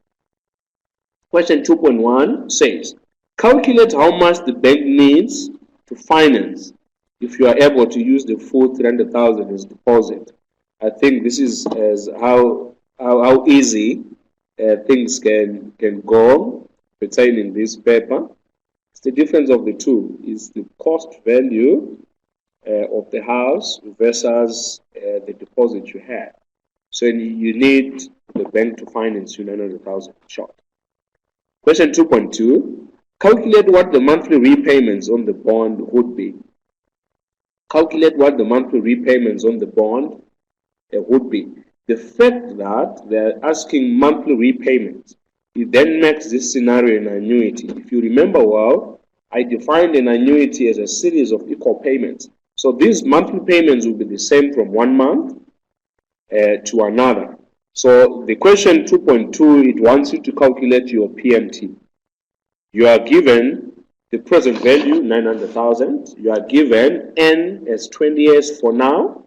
Question 2.1 says, calculate how much the bank needs to finance if you are able to use the full 300,000 as deposit. I think this is as how easy things can go pertaining this paper. It's the difference of the two. It's the cost value of the house versus the deposit you have. So you need the bank to finance you 900,000 short. Question 2.2. Calculate what the monthly repayments on the bond would be. Calculate what the monthly repayments on the bond would be. The fact that they're asking monthly repayments, it then makes this scenario an annuity. If you remember well, I defined an annuity as a series of equal payments. So these monthly payments will be the same from one month to another. So the question 2.2, it wants you to calculate your PMT. You are given the present value, 900,000. You are given N as 20 years for now,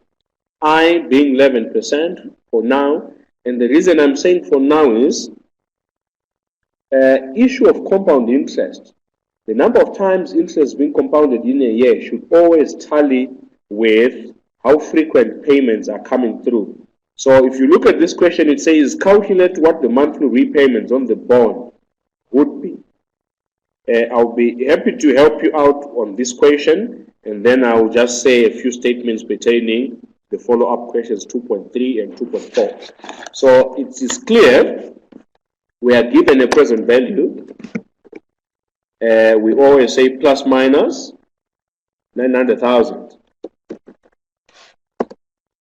I being 11% for now. And the reason I'm saying for now is issue of compound interest. The number of times interest being compounded in a year should always tally with how frequent payments are coming through. So if you look at this question, it says calculate what the monthly repayments on the bond would be. I'll be happy to help you out on this question, and then I'll just say a few statements pertaining the follow-up questions 2.3 and 2.4. So it is clear we are given a present value. We always say plus minus 900,000.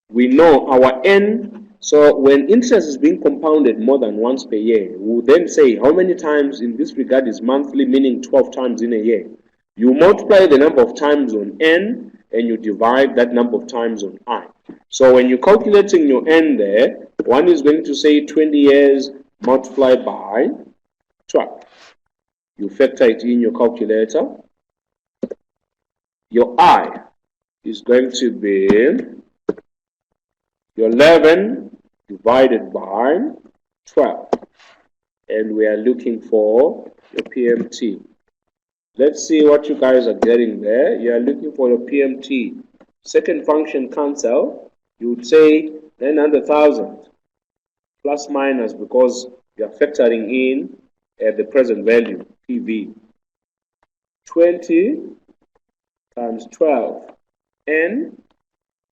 We know our N, so when interest is being compounded more than once per year, we'll then say how many times in this regard is monthly, meaning 12 times in a year. You multiply the number of times on N and you divide that number of times on I. So when you're calculating your N there, one is going to say 20 years multiplied by 12. You factor it in your calculator. Your I is going to be your 11 divided by 12. And we are looking for your PMT. Let's see what you guys are getting there. You are looking for your PMT. Second function cancel. You would say 900,000 plus minus because you are factoring in the present value, PV. 20 times 12. N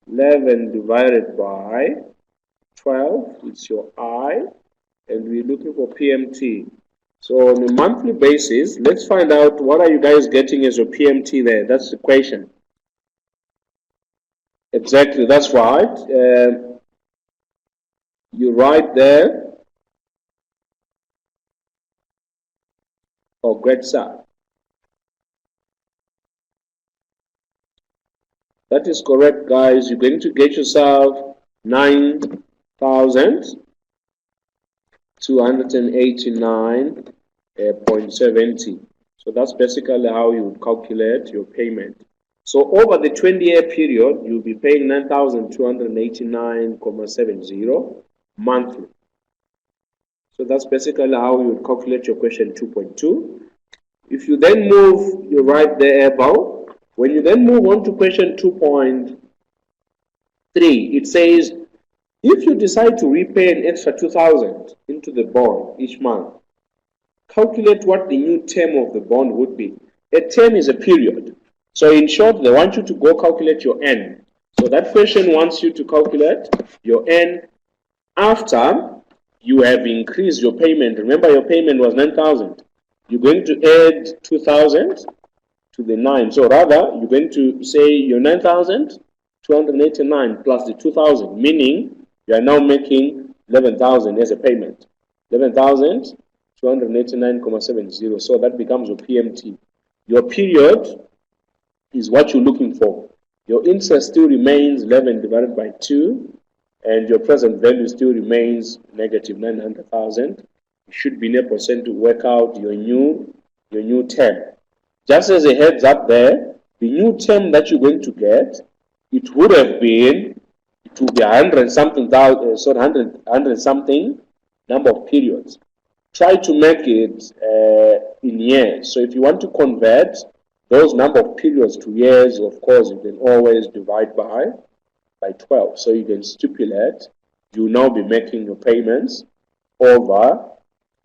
11 divided by 12, it's your I, and we're looking for PMT. So on a monthly basis, let's find out what are you guys getting as your PMT there. That's the question. Exactly, that's right. You write there. Oh, great stuff. That is correct, guys. You're going to get yourself 9,289.70. So that's basically how you would calculate your payment. So over the 20-year period, you'll be paying 9,289.70 monthly. So that's basically how you would calculate your question 2.2. If you then move, you write there about When you then move on to question 2.3, it says, if you decide to repay an extra 2,000 into the bond each month, calculate what the new term of the bond would be. A term is a period. So in short, they want you to go calculate your N. So that question wants you to calculate your N after you have increased your payment. Remember, your payment was 9,000. You're going to add 2,000 to the 9. So rather, you're going to say your 9,289 plus the 2,000, meaning you are now making 11,000 as a payment. 11,289.70. So that becomes your PMT. Your period is what you're looking for. Your interest still remains 11 divided by 2, and your present value still remains negative 900,000. You should be in a percent to work out your new term. Just as a heads up there, the new term that you're going to get, it will be 100 something number of periods. Try to make it in years. So if you want to convert those number of periods to years, of course, you can always divide by 12. So you can stipulate you'll now be making your payments over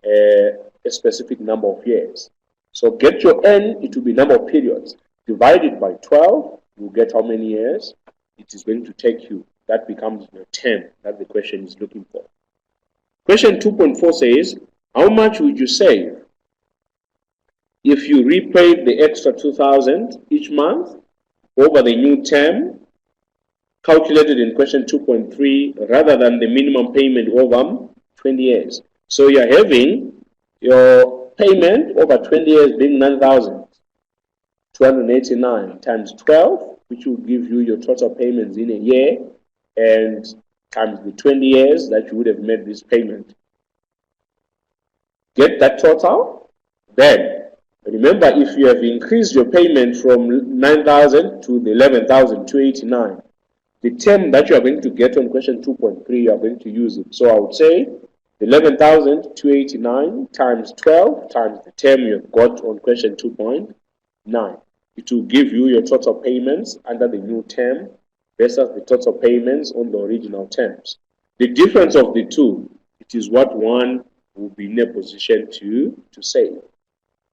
a specific number of years. So get your N, it will be number of periods. Divide it by 12, you'll get how many years it is going to take you. That becomes your term that the question is looking for. Question 2.4 says, how much would you save if you repaid the extra 2,000 each month over the new term calculated in question 2.3 rather than the minimum payment over 20 years? So you're having your payment over 20 years being 9,289 times 12, which will give you your total payments in a year, and times the 20 years that you would have made this payment. Get that total. Then, remember, if you have increased your payment from 9,000 to the 11,289, the term that you are going to get on question 2.3, you are going to use it. So I would say 11,289 times 12 times the term you have got on question 2.9. It will give you your total payments under the new term versus the total payments on the original terms. The difference of the two, it is what one will be in a position to save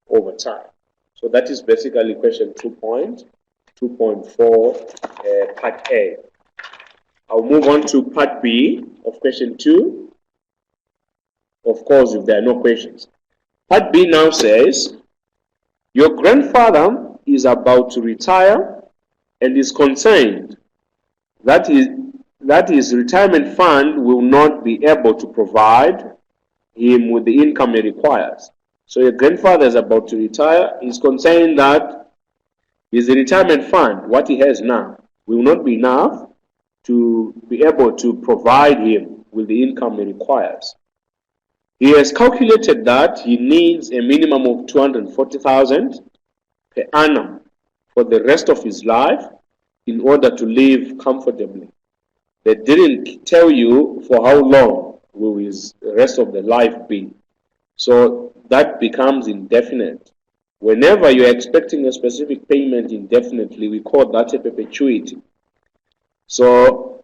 over time. So that is basically question 2.4, part A. I'll move on to part B of question 2. Of course, if there are no questions. Part B now says, your grandfather is about to retire and is concerned that his retirement fund will not be able to provide him with the income he requires. So your grandfather is about to retire. He's concerned that his retirement fund, what he has now, will not be enough to be able to provide him with the income he requires. He has calculated that he needs a minimum of 240,000 per annum for the rest of his life in order to live comfortably. They didn't tell you for how long will his rest of the life be. So that becomes indefinite. Whenever you're expecting a specific payment indefinitely, we call that a perpetuity. So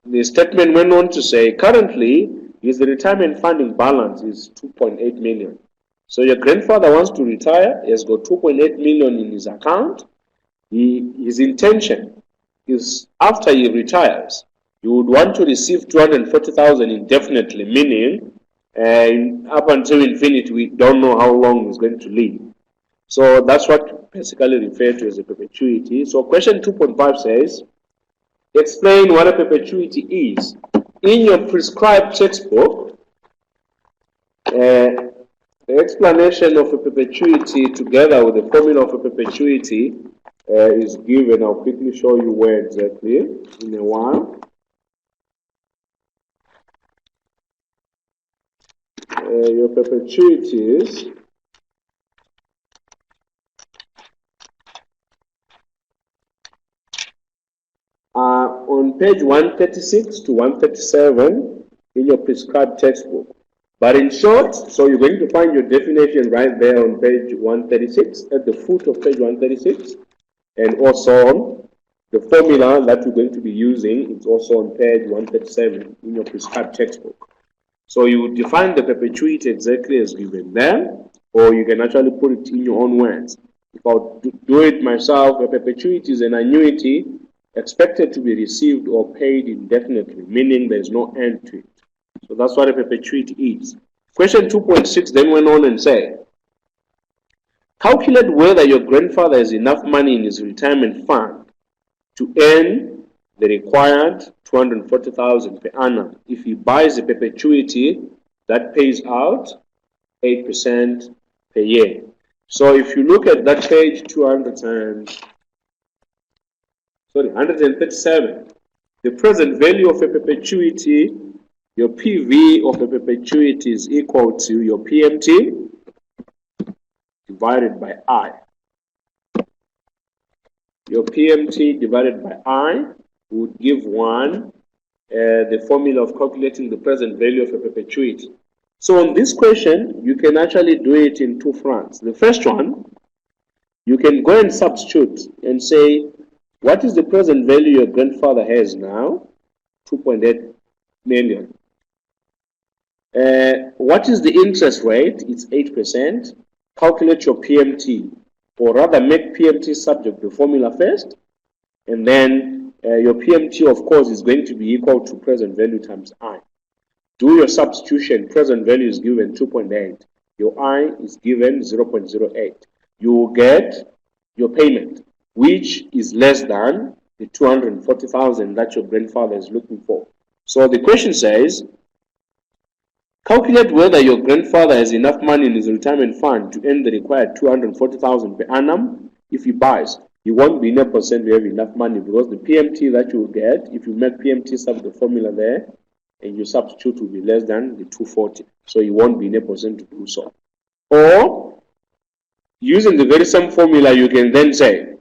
the statement went on to say, currently, his retirement funding balance is 2.8 million. So your grandfather wants to retire. He has got 2.8 million in his account. His intention is after he retires, you would want to receive 240,000 indefinitely, meaning up until infinity, we don't know how long he's going to live. So that's what basically referred to as a perpetuity. So question 2.5 says, explain what a perpetuity is. In your prescribed textbook, the explanation of a perpetuity together with the formula of a perpetuity is given. I'll quickly show you where exactly in a while. Your perpetuities are on page 136 to 137 in your prescribed textbook. But in short, so you're going to find your definition right there on page 136, at the foot of page 136. and also on the formula that we're going to be using. It's also on page 137 in your prescribed textbook. So you would define the perpetuity exactly as given there, or you can actually put it in your own words. If I do it myself, a perpetuity is an annuity expected to be received or paid indefinitely, meaning there's no end to it. So that's what a perpetuity is. Question 2.6 then went on and said, calculate whether your grandfather has enough money in his retirement fund to earn the required 240,000 per annum if he buys a perpetuity that pays out 8% per year. So if you look at that page 137, the present value of a perpetuity, your PV of a perpetuity is equal to your PMT divided by I. Your PMT divided by I would give one the formula of calculating the present value of a perpetuity. So on this question, you can actually do it in two fronts. The first one, you can go and substitute and say, what is the present value your grandfather has now? 2.8 million. What is the interest rate? It's 8%. Calculate your PMT, or rather make PMT subject to the formula first, and then your PMT, of course, is going to be equal to present value times I. Do your substitution. Present value is given 2.8. Your I is given 0.08. You will get your payment, which is less than the 240,000 that your grandfather is looking for. So the question says, calculate whether your grandfather has enough money in his retirement fund to earn the required 240,000 per annum if he buys. You won't be in a percent to have enough money because the PMT that you will get, if you make PMT sub the formula there, and your substitute will be less than the 240. So you won't be in a percent to do so. Or, using the very same formula, you can then say,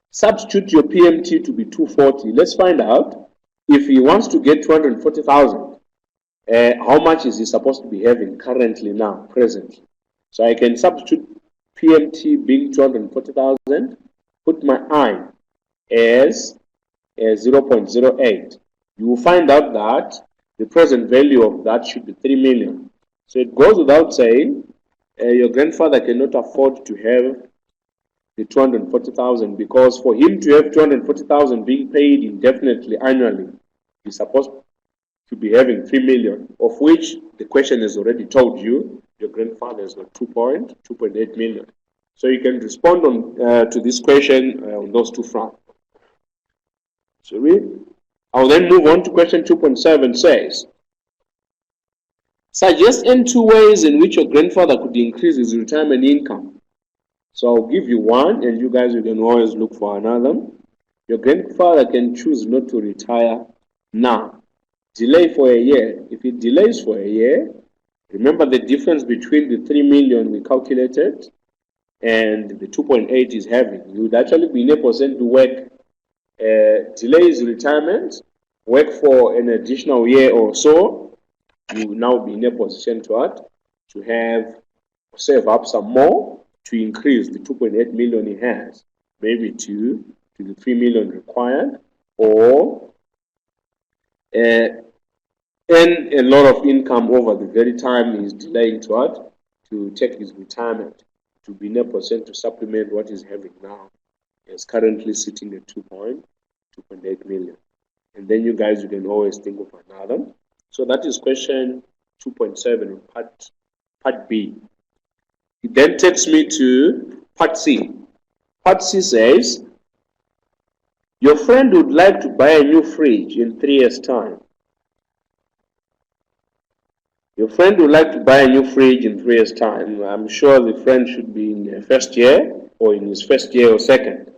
substitute your PMT to be 240. Let's find out if he wants to get 240,000. How much is he supposed to be having currently now, presently? So I can substitute PMT being 240,000, put my I as 0.08. You will find out that the present value of that should be 3 million. So it goes without saying, your grandfather cannot afford to have the 240,000 because for him to have 240,000 being paid indefinitely annually, he's supposed to be having 3 million, of which the question has already told you your grandfather has got 2.8 million. So you can respond on to this question on those two fronts. I'll then move on to question 2.7 says, suggest any two ways in which your grandfather could increase his retirement income. So I'll give you one, and you guys, you can always look for another. Your grandfather can choose not to retire now. Delay for a year. If he delays for a year, remember the difference between the 3 million we calculated and the 2.8 is having. You would actually be in a percent to work, delay his retirement, work for an additional year or so. You will now be in a position to have save up some more to increase the 2.8 million he has, maybe to the 3 million required, or earn a lot of income over the very time he's delaying to take his retirement, to be in a percent to supplement what he's having now. He's currently sitting at 2.8 million. And then you guys, you can always think of another. So that is question 2.7 of part B. It then takes me to part C. Part C says, your friend would like to buy a new fridge in 3 years' time. Your friend would like to buy a new fridge in 3 years' time. I'm sure the friend should be in their first year or in his first year or second.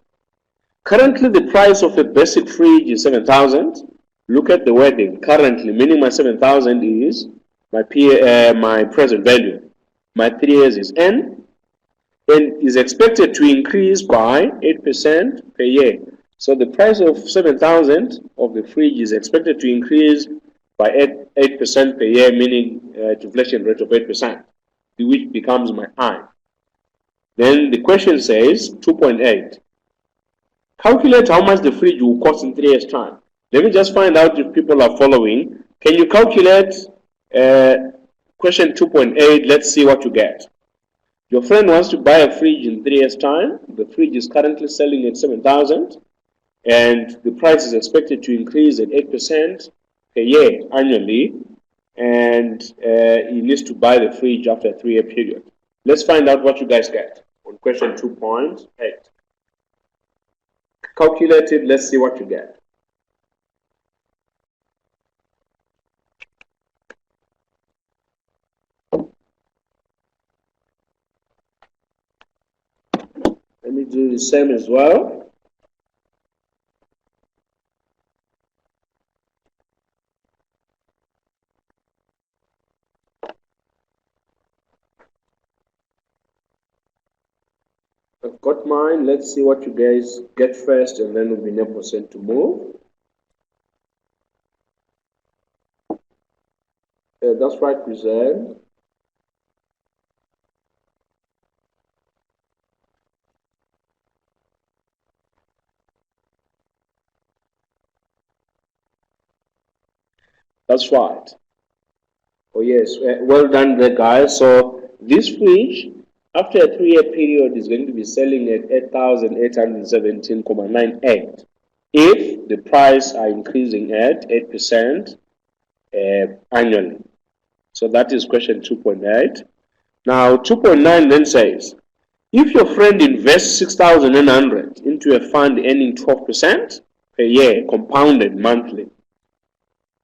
Currently, the price of a basic fridge is 7,000. Look at the wording. Currently, meaning my 7,000 is my present value. My 3 years is N, and is expected to increase by 8% per year. So the price of 7,000 of the fridge is expected to increase by 8% per year, meaning inflation rate of 8%, which becomes my I. Then the question says 2.8. Calculate how much the fridge will cost in 3 years' time. Let me just find out if people are following. Can you calculate question 2.8? Let's see what you get. Your friend wants to buy a fridge in 3 years' time. The fridge is currently selling at 7,000, and the price is expected to increase at 8% per year annually, and he needs to buy the fridge after a 3-year period. Let's find out what you guys get on question 2.8. Calculate it. Let's see what you get. Let me do the same as well. I've got mine. Let's see what you guys get first, and then we'll be in a position to move. That's right, present. That's right. Oh yes, well done there, guys. So this fridge, after a 3-year period, is going to be selling at 8,817.98 if the price are increasing at 8% annually. So that is question 2.8. Now 2.9 then says, if your friend invests 6,900 into a fund earning 12% per year, compounded monthly,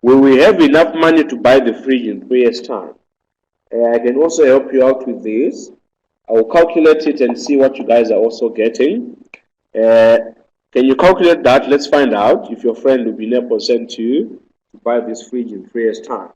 will we have enough money to buy the fridge in 3 years' time? I can also help you out with this. I will calculate it and see what you guys are also getting. Can you calculate that? Let's find out if your friend will be in a position to buy this fridge in 3 years' time.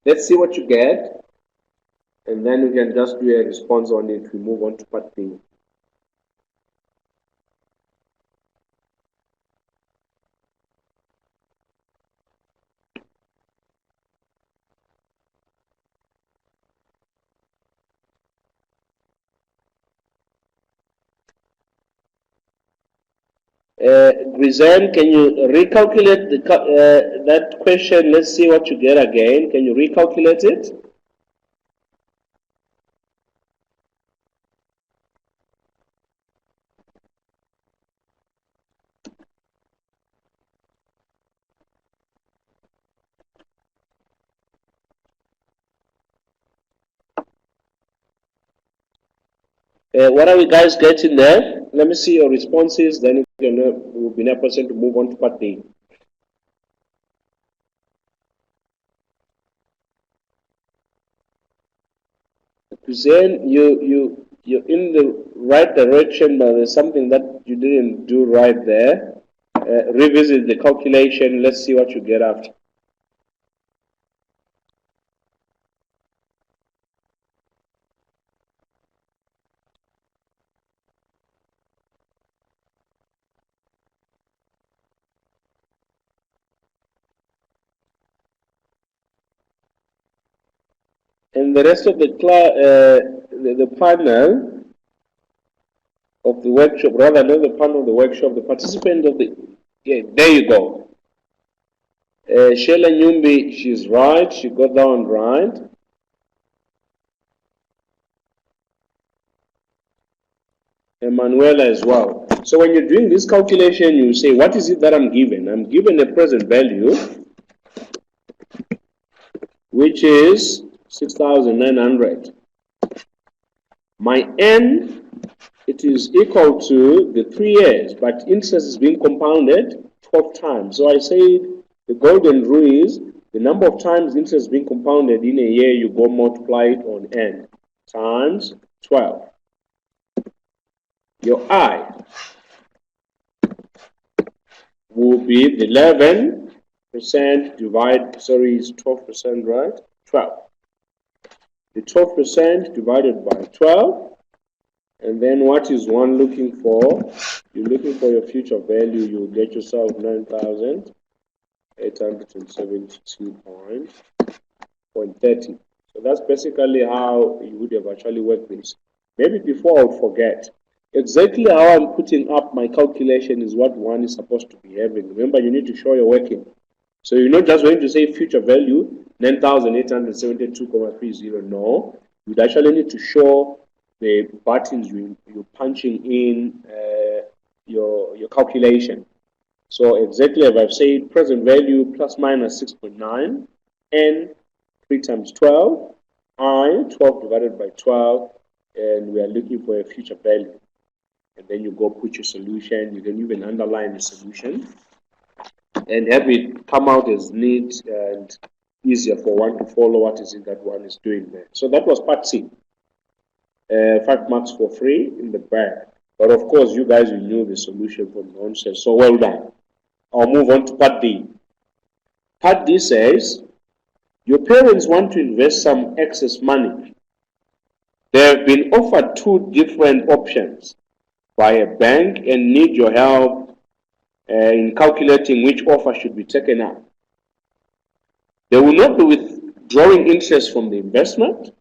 Let's see what you get, and then we can just do a response on it. We move on to part B. Grizan, can you recalculate that question? Let's see what you get again. Can you recalculate it? What are we guys getting there? Let me see your responses, then we'll be in a position to move on to part B. Then you're in the right direction, but there's something that you didn't do right there. Revisit the calculation. Let's see what you get after. And the rest of the panel of the workshop, rather not the panel of the workshop, the participant of the, yeah, there you go. Sheila Nyumbi, she's right, she got that one right. Emanuela as well. So when you're doing this calculation, you say, what is it that I'm given? I'm given a present value, which is 6,900. My N, it is equal to the 3 years, but interest is being compounded 12 times. So I say the golden rule is the number of times interest is being compounded in a year, you go multiply it on N times 12. Your I will be the 11% divide, sorry, is 12%, right? 12. the 12% divided by 12. And then what is one looking for? You're looking for your future value. You'll get yourself 9,872.30. So that's basically how you would have actually worked this. Maybe before I would forget, exactly how I'm putting up my calculation is what one is supposed to be having. Remember, you need to show your working. So you're not just going to say future value 9,872.30. No, you'd actually need to show the buttons you're punching in your calculation. So exactly as I've said, present value plus minus 6.9, n 3 times 12, I 12 divided by 12, and we are looking for a future value. And then you go put your solution. You can even underline the solution and have it come out as neat and easier for one to follow what is it that one is doing there. So that was part C. 5 marks for free in the bag. But of course, you guys will know the solution from the onset. So well done. I'll move on to part D. Part D says, your parents want to invest some excess money. They have been offered 2 different options by a bank and need your help in calculating which offer should be taken up. They will not be withdrawing interest from the investment.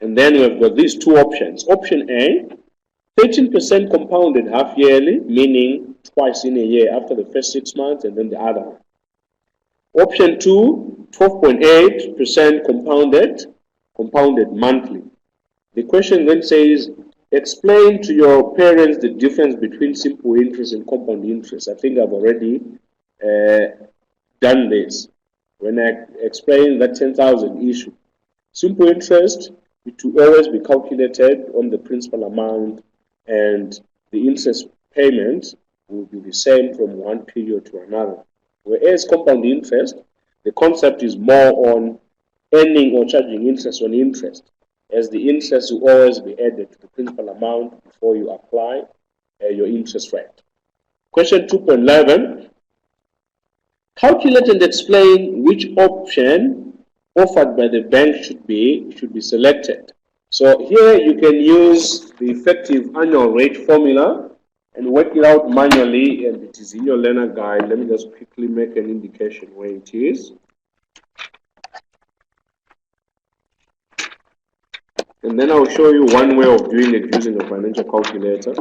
And then we have got these 2 options. Option A, 13% compounded half yearly, meaning twice in a year after the first 6 months, and then the other one. Option 2, 12.8% compounded monthly. The question then says, explain to your parents the difference between simple interest and compound interest. I think I've already done this when I explained that 10,000 issue. Simple interest, it will always be calculated on the principal amount, and the interest payment will be the same from one period to another. Whereas compound interest, the concept is more on earning or charging interest on interest, as the interest will always be added to the principal amount before you apply your interest rate. Question 2.11, calculate and explain which option offered by the bank should be selected. So here you can use the effective annual rate formula and work it out manually, and it is in your learner guide. Let me just quickly make an indication where it is. And then I'll show you one way of doing it using a financial calculator.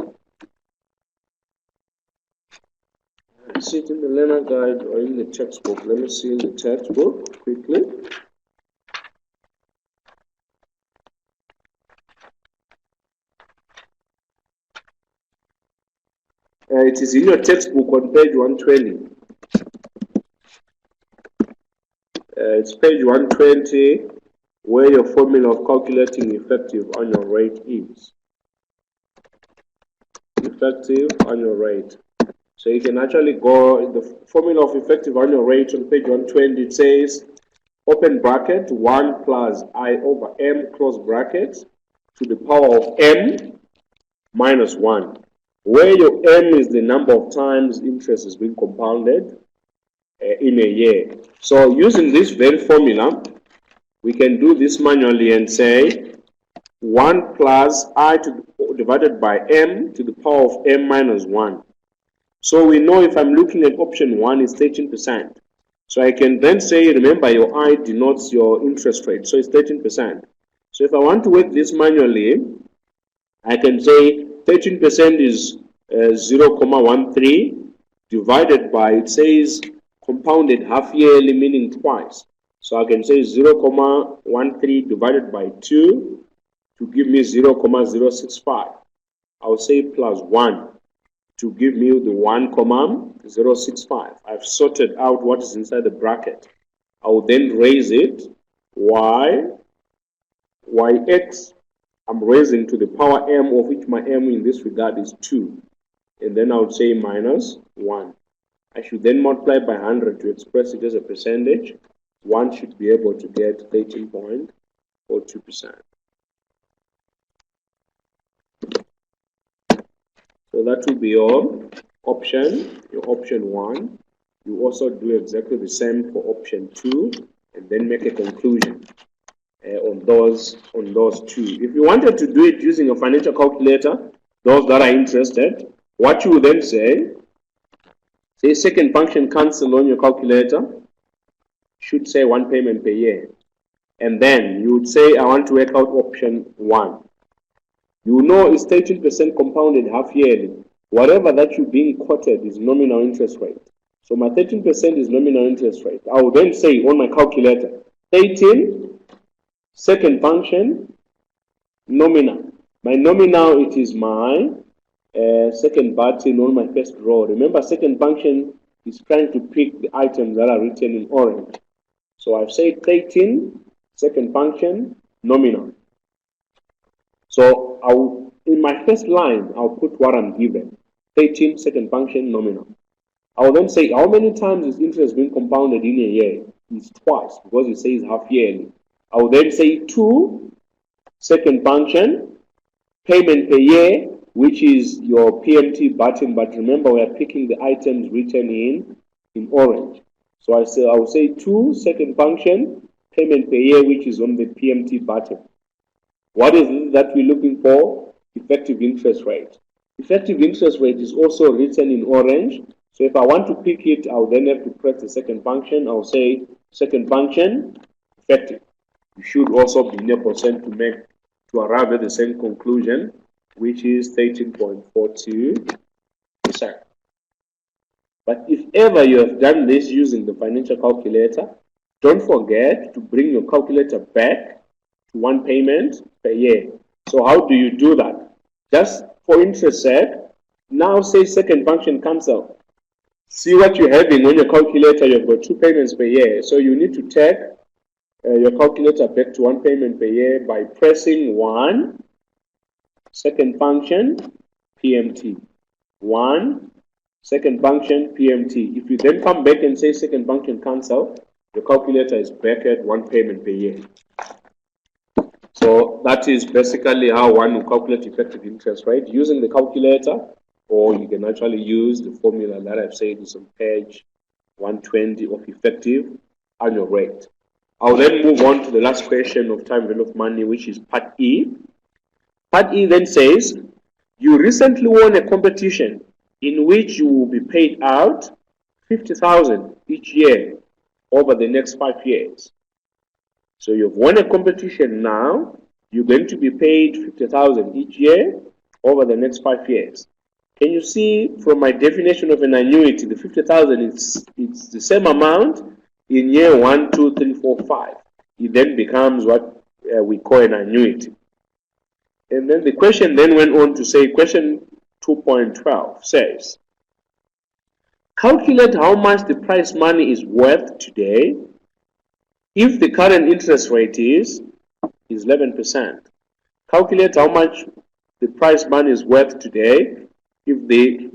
See it in the learner guide or in the textbook. Let me see in the textbook quickly. It is in your textbook on page 120. It's page 120 where your formula of calculating effective annual rate is. Effective annual rate. So you can actually go in the formula of effective annual rate on page 120. It says, open bracket, 1 plus I over M, close bracket, to the power of M minus 1. Where your M is the number of times interest is being compounded in a year. So using this very formula, we can do this manually and say 1 plus I divided by M to the power of M minus 1. So we know if I'm looking at option 1 is 13%. So I can then say, remember your I denotes your interest rate, so it's 13%. So if I want to work this manually, I can say 13% is 0.13 divided by, it says compounded half yearly, meaning twice. So I can say 0.13 divided by 2 to give me 0.065. I'll say plus 1 to give me the 1.065. I've sorted out what is inside the bracket. I will then raise it yx. I'm raising to the power m, of which my m in this regard is 2. And then I would say minus 1. I should then multiply by 100 to express it as a percentage. One should be able to get 13.42%. So that will be your option 1. You also do exactly the same for option 2, and then make a conclusion on those two. If you wanted to do it using a financial calculator, those that are interested, what you would then say second function cancel on your calculator, should say 1 payment per year. And then you would say, I want to work out option 1. You know it's 13% compounded half yearly. Whatever that you're being quoted is nominal interest rate. So my 13% is nominal interest rate. I will then say on my calculator, 13, second function, nominal. My nominal, it is my second button on my first row. Remember, second function is trying to pick the items that are written in orange. So I've said 13, second function, nominal. So in my first line, I'll put what I'm given. 13, second function, nominal. I'll then say, how many times is interest being compounded in a year? It's twice, because it says half yearly. I will then say 2, second function, payment per year, which is your PMT button, but remember we are picking the items written in orange. So I will say 2, second function, payment per year, which is on the PMT button. What is it that we're looking for? Effective interest rate. Effective interest rate is also written in orange. So if I want to pick it, I'll then have to press the second function. I'll say second function, effective. You should also be in a percent to arrive at the same conclusion, which is 13.42%. But if ever you have done this using the financial calculator, don't forget to bring your calculator back to 1 payment per year. So how do you do that? Just for interest sake, now say second function cancel. See what you're having on your calculator, you've got 2 payments per year. So you need to take your calculator back to 1 payment per year by pressing 1, second function, PMT. 1, second function, PMT. If you then come back and say second function cancel, the calculator is back at 1 payment per year. So that is basically how one will calculate effective interest rate using the calculator, or you can actually use the formula that I've said is on page 120 of effective annual rate. I'll then move on to the last question of time value of money, which is part E. Part E then says, you recently won a competition in which you will be paid out 50,000 each year over the next 5 years. So you've won a competition now, you're going to be paid 50,000 each year over the next 5 years. Can you see from my definition of an annuity, the 50,000 it's the same amount in year 1, 2, 3, 4, 5. It then becomes what we call an annuity. And then the question then went on to say, question 2.12 says, calculate how much the prize money is worth today if the current interest rate is 11%. Calculate how much the prize money is worth today if the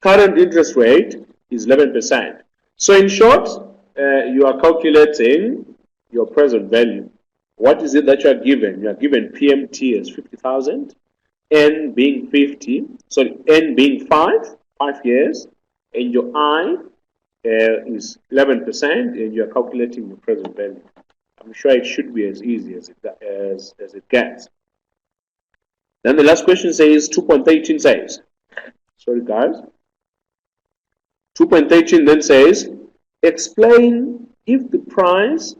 current interest rate is 11%. So in short, you are calculating your present value. What is it that you are given? You are given PMT as 50,000, N being 50, sorry, N being 5 years, and your I is 11%, and you are calculating your present value. I'm sure it should be as easy as it gets. Then the last question says, 2.13 says, sorry guys, 2.13 then says, explain if the price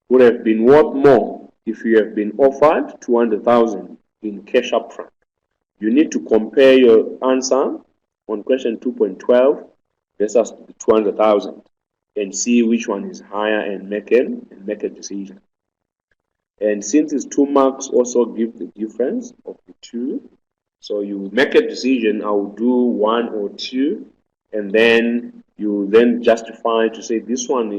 would have been worth more if you have been offered 200,000 in cash upfront. You need to compare your answer on question 2.12 versus the 200,000 and see which one is higher and make a decision. And since it's 2 marks, also give the difference of the two. So you make a decision, I will do 1 or 2, and then you then justify to say this one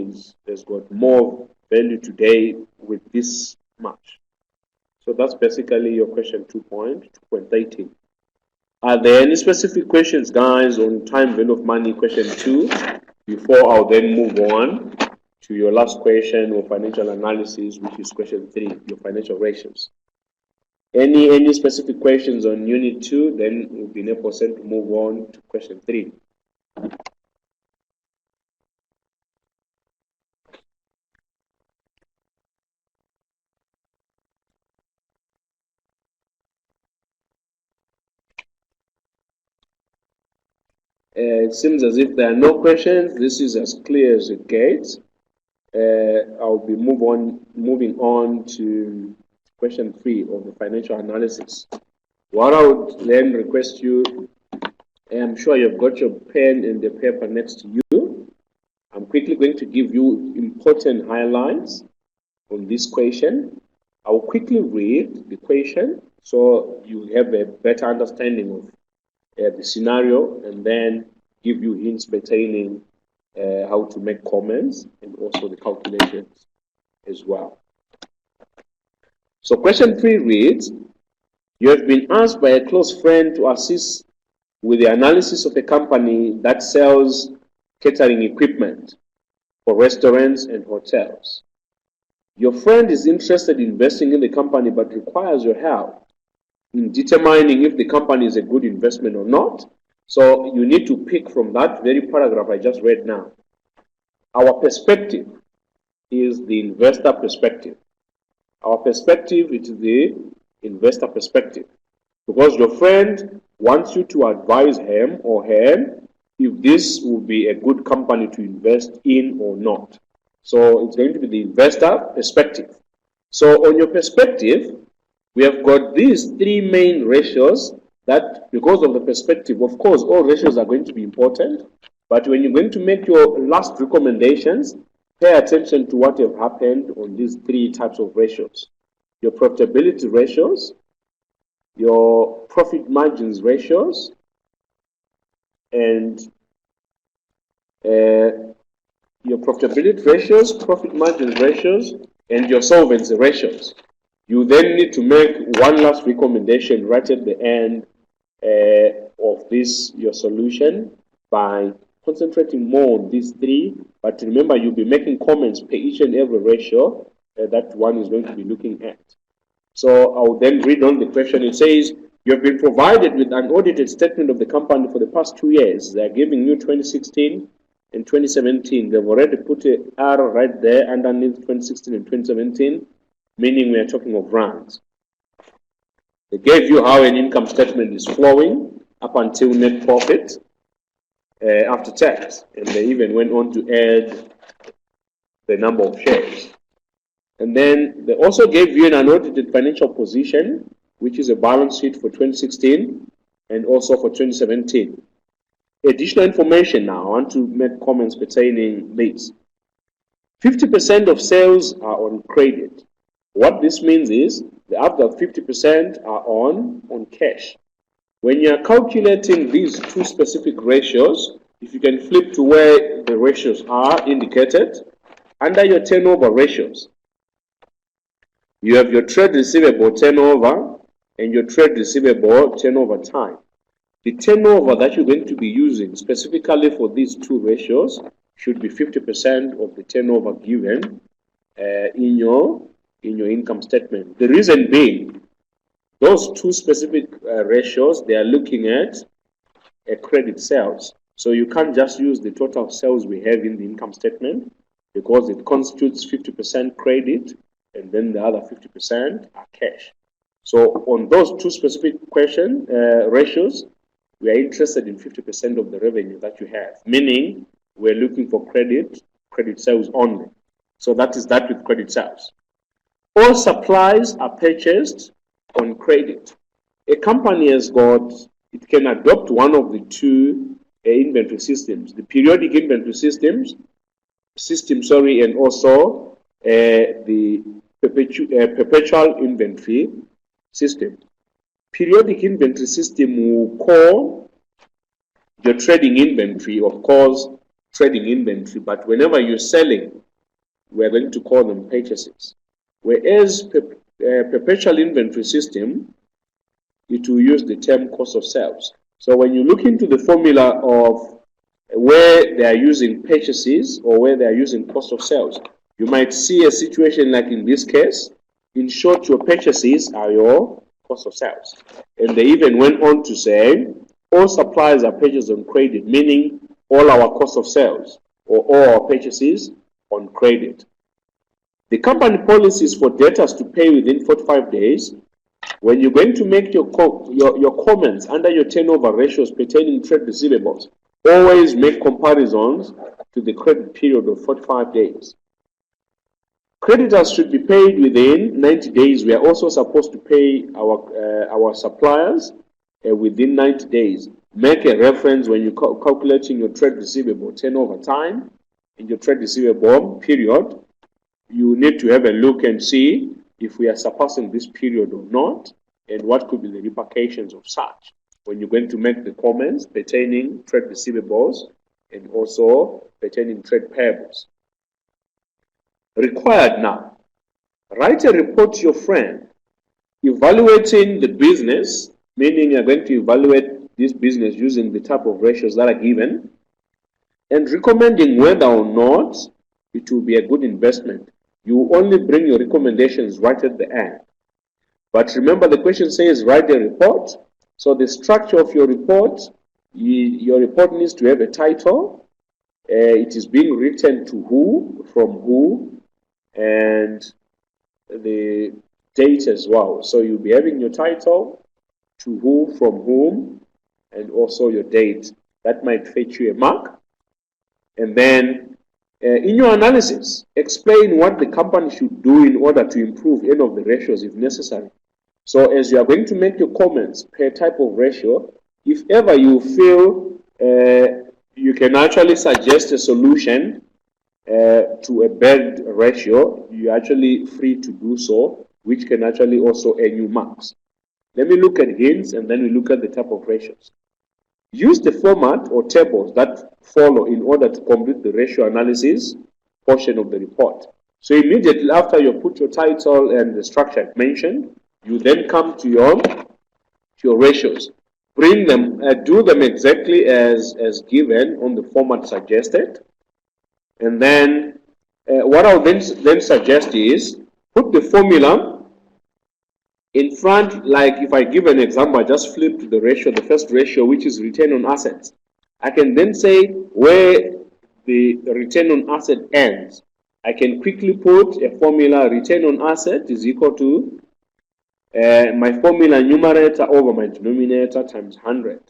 has got more value today with this much. So that's basically your question 2.13. Are there any specific questions, guys, on time value of money, question 2, before I'll then move on to your last question of financial analysis, which is question 3, your financial ratios? Any specific questions on unit 2, then we'll be in a position to move on to question 3. It seems as if there are no questions. This is as clear as it gets. I'll be moving on to question 3 of the financial analysis. What I would then request you, I'm sure you've got your pen and the paper next to you. I'm quickly going to give you important highlights on this question. I will quickly read the question so you have a better understanding of the scenario, and then give you hints pertaining how to make comments and also the calculations as well. So question 3 reads, you have been asked by a close friend to assist with the analysis of a company that sells catering equipment for restaurants and hotels. Your friend is interested in investing in the company but requires your help in determining if the company is a good investment or not. So you need to pick from that very paragraph I just read now. Our perspective is the investor perspective. Our perspective is the investor perspective. Because your friend wants you to advise him or her if this will be a good company to invest in or not. So it's going to be the investor perspective. So on your perspective, we have got these 3 main ratios that, because of the perspective, of course, all ratios are going to be important. But when you're going to make your last recommendations, pay attention to what have happened on these 3 types of ratios. Your profitability ratios, your profit margins ratios, and your profitability ratios, profit margin ratios, and your solvency ratios. You then need to make one last recommendation right at the end of this, your solution, by concentrating more on these 3. But remember, you'll be making comments per each and every ratio that one is going to be looking at. So I'll then read on the question. It says, you have been provided with an audited statement of the company for the past 2 years. They're giving you 2016 and 2017. They've already put an R right there underneath 2016 and 2017, meaning we are talking of rands. They gave you how an income statement is flowing up until net profit after tax. And they even went on to add the number of shares. And then they also gave you an unaudited financial position, which is a balance sheet for 2016 and also for 2017. Additional information now, I want to make comments pertaining this. 50% of sales are on credit. What this means is the other 50% are on cash. When you are calculating these 2 specific ratios, if you can flip to where the ratios are indicated, under your turnover ratios, you have your trade receivable turnover and your trade receivable turnover time. The turnover that you're going to be using specifically for these 2 ratios should be 50% of the turnover given in your income statement. The reason being, those 2 specific ratios, they are looking at a credit sales. So you can't just use the total sales we have in the income statement, because it constitutes 50% credit and then the other 50% are cash. So on those 2 specific ratios, we are interested in 50% of the revenue that you have, meaning we're looking for credit sales only. So that is that with credit sales. All supplies are purchased on credit. A company has got, it can adopt one of the 2 inventory systems, the periodic inventory system, and also the perpetual inventory system. Periodic inventory system will call your trading inventory, of course, trading inventory, but whenever you're selling, we're going to call them purchases. Whereas perpetual inventory system, it will use the term cost of sales. So when you look into the formula of where they are using purchases or where they are using cost of sales, you might see a situation like in this case. In short, your purchases are your cost of sales. And they even went on to say, all supplies are purchased on credit, meaning all our cost of sales or all our purchases on credit. The company policy is for debtors to pay within 45 days. When you're going to make your comments under your turnover ratios pertaining trade receivables, Always make comparisons to the credit period of 45 days. Creditors should be paid within 90 days. We are also supposed to pay our suppliers within 90 days. Make a reference when you're calculating your trade receivable turnover time in your trade receivable period. You need to have a look and see if we are surpassing this period or not, and what could be the repercussions of such when you're going to make the comments pertaining trade receivables and also pertaining trade payables. Required now. Write a report to your friend evaluating the business, meaning you're going to evaluate this business using the type of ratios that are given, and recommending whether or not it will be a good investment. You only bring your recommendations right at the end. But remember, the question says write a report. So the structure of your report needs to have a title. It is being written to who, from who, and the date as well. So you'll be having your title, to who, from whom, and also your date. That might fetch you a mark. And then in your analysis, explain what the company should do in order to improve any of the ratios if necessary. So as you are going to make your comments per type of ratio, if ever you feel you can actually suggest a solution to a bad ratio, you're actually free to do so, which can actually also earn you marks. Let me look at hints and then we look at the type of ratios. Use the format or tables that follow in order to complete the ratio analysis portion of the report. So immediately after you put your title and the structure mentioned, you then come to your ratios. Bring them, do them exactly as given on the format suggested. And then what I'll then suggest is put the formula in front. Like if I give an example, I just flip to the ratio, the first ratio, which is return on assets. I can then say where the return on asset ends. I can quickly put a formula: return on asset is equal to my formula numerator over my denominator times 100.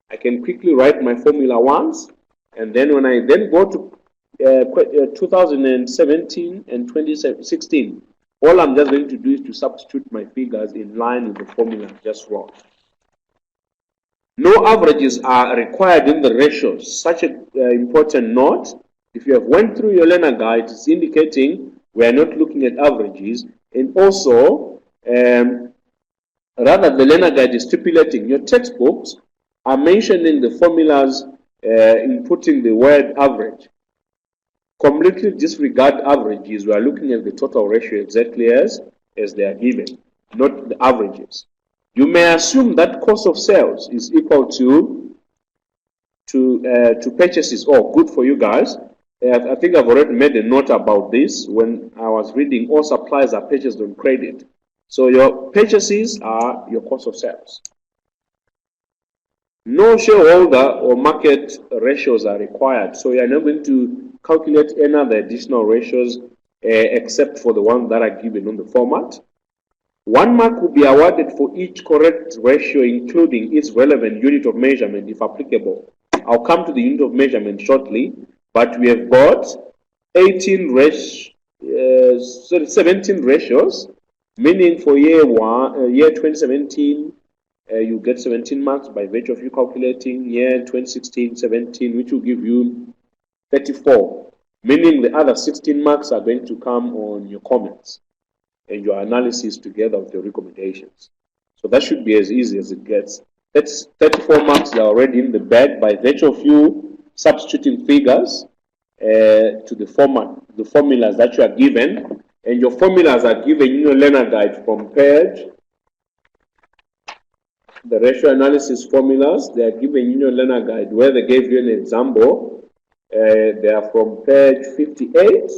I can quickly write my formula once, and then when I then go to 2017 and 2016, all I'm just going to do is to substitute my figures in line with the formula I just wrote. No averages are required in the ratios. Such an important note. If you have went through your learner guide, it's indicating we are not looking at averages. And also, rather the learner guide is stipulating your textbooks are mentioning the formulas in putting the word average. Completely disregard averages. We are looking at the total ratio exactly as they are given, not the averages. You may assume that cost of sales is equal to purchases. Oh, good for you guys. I think I've already made a note about this when I was reading all supplies are purchased on credit. So your purchases are your cost of sales. No shareholder or market ratios are required. So you are not going to calculate any other additional ratios except for the ones that are given on the format. 1 mark will be awarded for each correct ratio, including its relevant unit of measurement, if applicable. I'll come to the unit of measurement shortly, but we have got 17 ratios, meaning for year 2017, you get 17 marks by virtue of you calculating year 2016, 17, which will give you 34, meaning the other 16 marks are going to come on your comments and your analysis together with your recommendations. So that should be as easy as it gets. That's 34 marks that are already in the bag by virtue of you substituting figures to the formulas that you are given, and your formulas are given in your learner guide from page. The ratio analysis formulas, they are given in your learner guide where they gave you an example. They are from page 58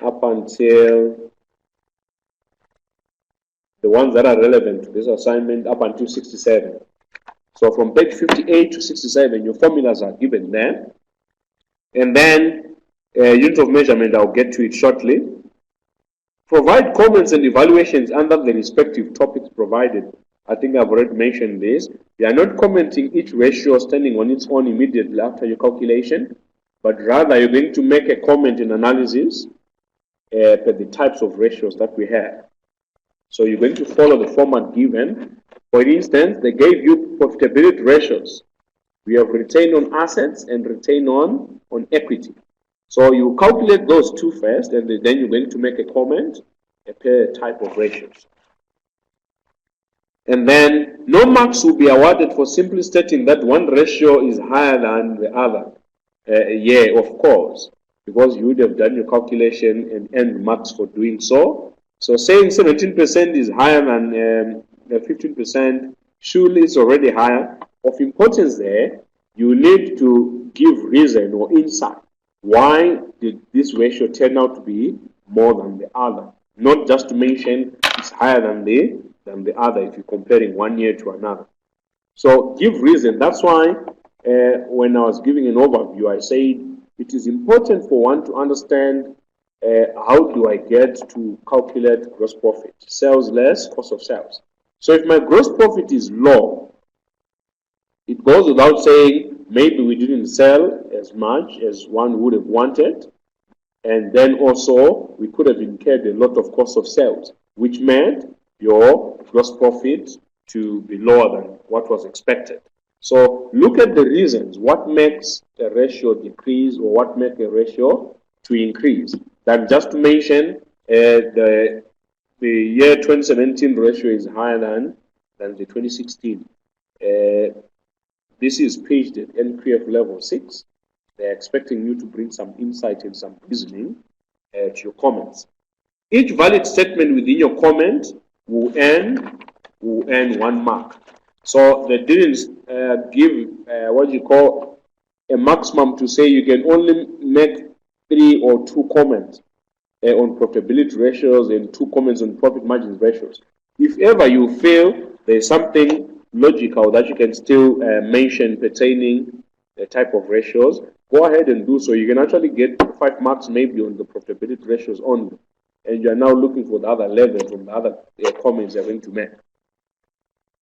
up until the ones that are relevant to this assignment up until 67. So from page 58 to 67, your formulas are given there. And then unit of measurement, I'll get to it shortly. Provide comments and evaluations under the respective topics provided. I think I've already mentioned this. You are not commenting each ratio standing on its own immediately after your calculation, but rather you're going to make a comment in analysis per the types of ratios that we have. So you're going to follow the format given. For instance, they gave you profitability ratios. We have return on assets and return on equity. So you calculate those two first, and then you're going to make a comment per type of ratios. And then no marks will be awarded for simply stating that one ratio is higher than the other. Yeah, of course, because you would have done your calculation and earned marks for doing so. So saying 17% is higher than 15%, surely it's already higher. Of importance there, you need to give reason or insight. Why did this ratio turn out to be more than the other? Not just to mention it's higher than the other if you're comparing one year to another. So give reason. That's why when I was giving an overview, I said it is important for one to understand how do I get to calculate gross profit? Sales less cost of sales. So if my gross profit is low, it goes without saying maybe we didn't sell as much as one would have wanted, and then also we could have incurred a lot of cost of sales, which meant your gross profit to be lower than what was expected. So look at the reasons. What makes a ratio decrease or what makes a ratio to increase? Then just to mention, the year 2017 ratio is higher than the 2016. This is paged at NQF level 6. They're expecting you to bring some insight and some reasoning to your comments. Each valid statement within your comment will earn 1 mark. So they didn't give what you call a maximum to say you can only make 3 or 2 comments on profitability ratios and 2 comments on profit margins ratios. If ever you fail, there's something logical that you can still mention pertaining the type of ratios. Go ahead and do so. You can actually get 5 marks maybe on the profitability ratios only, and you are now looking for the other levels on the other comments you're going to make.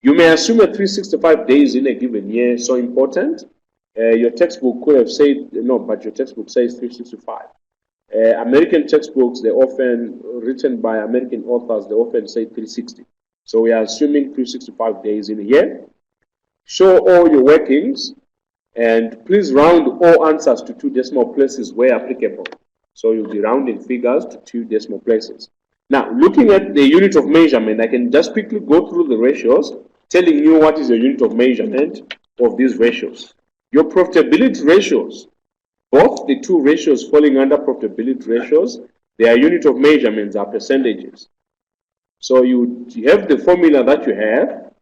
You may assume that 365 days in a given year is so important. Your textbook could have said, no, but your textbook says 365. American textbooks, they're often written by American authors, they often say 360. So we are assuming 365 days in a year. Show all your workings, and please round all answers to 2 decimal places where applicable. So you'll be rounding figures to 2 decimal places. Now, looking at the unit of measurement, I can just quickly go through the ratios, telling you what is your unit of measurement of these ratios. Your profitability ratios, both the 2 ratios falling under profitability ratios, their unit of measurements are percentages. So you have the formula that you have,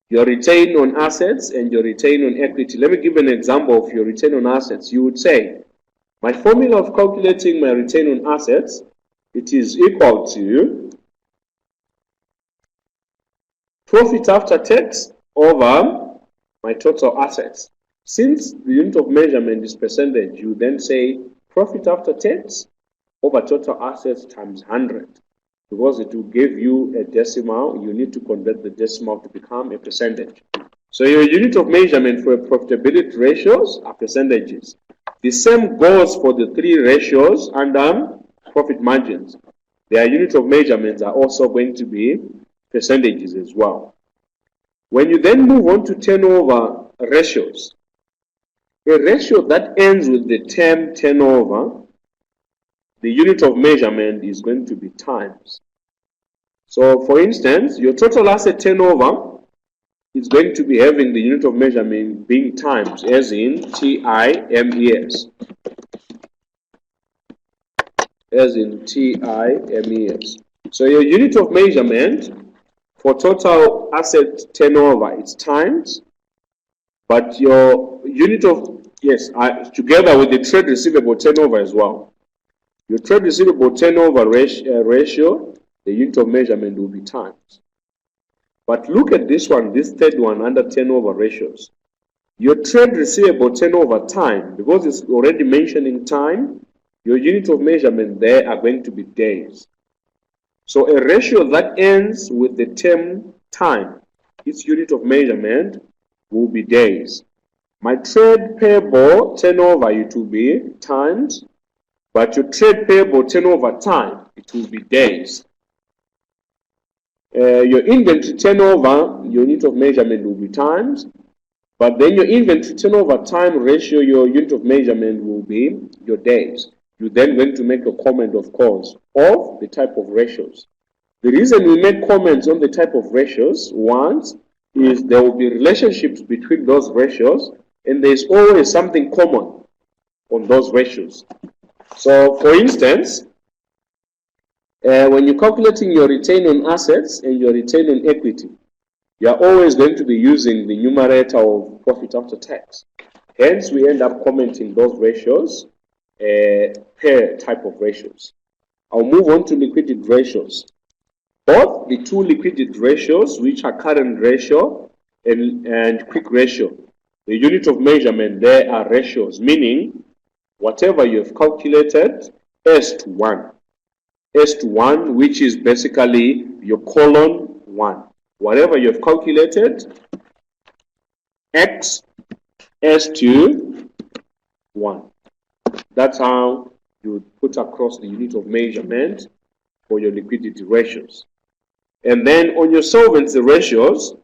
your return on assets and your return on equity. Let me give an example of your return on assets. You would say, my formula of calculating my return on assets, it is equal to profit after tax over my total assets. Since the unit of measurement is percentage, you then say profit after tax over total assets times 100. Because it will give you a decimal, you need to convert the decimal to become a percentage. So your unit of measurement for profitability ratios are percentages. The same goes for the 3 ratios under profit margins. Their unit of measurements are also going to be percentages as well. When you then move on to turnover ratios, a ratio that ends with the term turnover, the unit of measurement is going to be times. So, for instance, your total asset turnover is going to be having the unit of measurement being times, as in TIMES. As in TIMES. So, your unit of measurement for total asset turnover is times, but your unit of, together with the trade receivable turnover as well. Your trade receivable turnover ratio, the unit of measurement will be times. But look at this one, this third one under turnover ratios. Your trade receivable turnover time, because it's already mentioning time, your unit of measurement there are going to be days. So a ratio that ends with the term time. Its unit of measurement will be days. My trade payable turnover, it will be times, but your trade payable turnover time, it will be days. Your inventory turnover, your unit of measurement will be times, but then your inventory turnover time ratio, your unit of measurement will be your days. You're then going to make a comment, of course, of the type of ratios. The reason we make comments on the type of ratios, once, is there will be relationships between those ratios, and there's always something common on those ratios. So, for instance, when you're calculating your return on assets and your return on equity, you are always going to be using the numerator of profit after tax. Hence, we end up commenting those ratios per type of ratios. I'll move on to liquidity ratios. Both the two liquidity ratios, which are current ratio and quick ratio, the unit of measurement there are ratios, meaning whatever you have calculated S to 1. S to 1, which is basically your colon 1. Whatever you have calculated, X S to 1. That's how you put across the unit of measurement for your liquidity ratios. And then on your solvency ratios,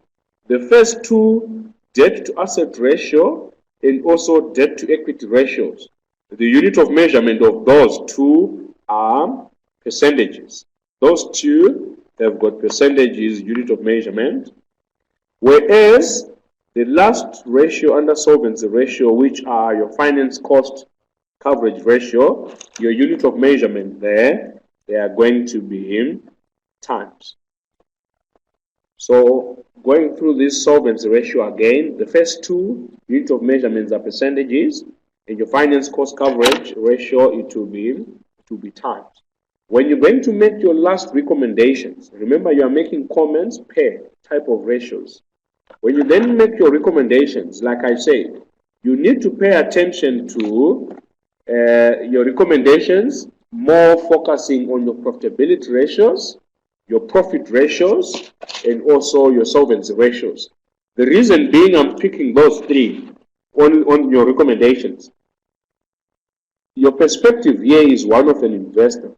the first two, debt to asset ratio and also debt to equity ratios, the unit of measurement of those two are percentages. Those two have got percentages, unit of measurement, whereas the last ratio under solvency ratio, which are your finance cost coverage ratio, your unit of measurement there, they are going to be in times. So going through this solvency ratio again, the first two unit of measurements are percentages, and your finance cost coverage ratio, it will be times. When you're going to make your last recommendations, remember you are making comments per type of ratios. When you then make your recommendations, like I said, you need to pay attention to your recommendations, more focusing on your profitability ratios, your profit ratios, and also your solvency ratios. The reason being I'm picking those three on your recommendations. Your perspective here is one of an investor.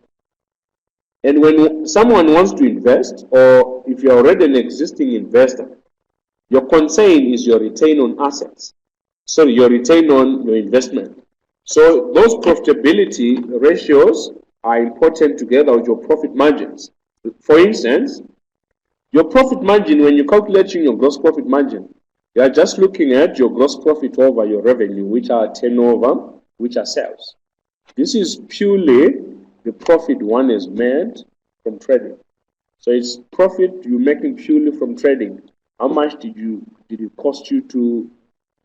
And when someone wants to invest, or if you're already an existing investor, your concern is your return on assets. So your return on your investment. So those profitability ratios are important together with your profit margins. For instance, your profit margin, when you're calculating your gross profit margin, you are just looking at your gross profit over your revenue, which are turnover, which are sales. This is purely the profit one is made from trading. So it's profit you're making purely from trading. How much did it cost you to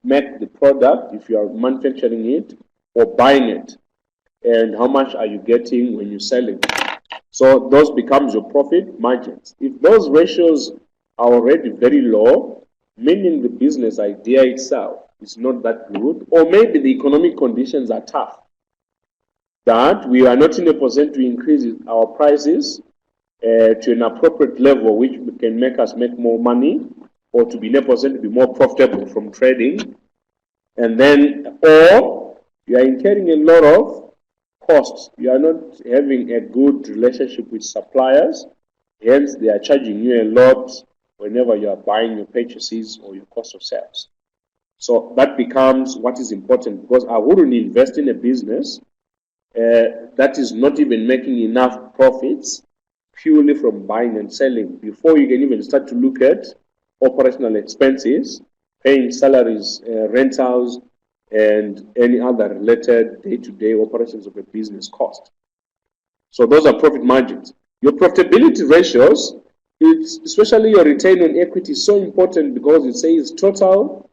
make the product if you are manufacturing it or buying it? And how much are you getting when you're selling? So those becomes your profit margins. If those ratios are already very low, meaning the business idea itself is not that good, or maybe the economic conditions are tough, that we are not in a position to increase our prices to an appropriate level which can make us make more money, or to be in a position to be more profitable from trading, and then, or you are incurring a lot of costs. You are not having a good relationship with suppliers, hence they are charging you a lot whenever you are buying your purchases or your cost of sales. So that becomes what is important, because I wouldn't invest in a business that is not even making enough profits purely from buying and selling before you can even start to look at operational expenses, paying salaries, rentals, and any other related day-to-day operations of a business cost. So those are profit margins. Your profitability ratios, especially your return on equity, is so important because it says total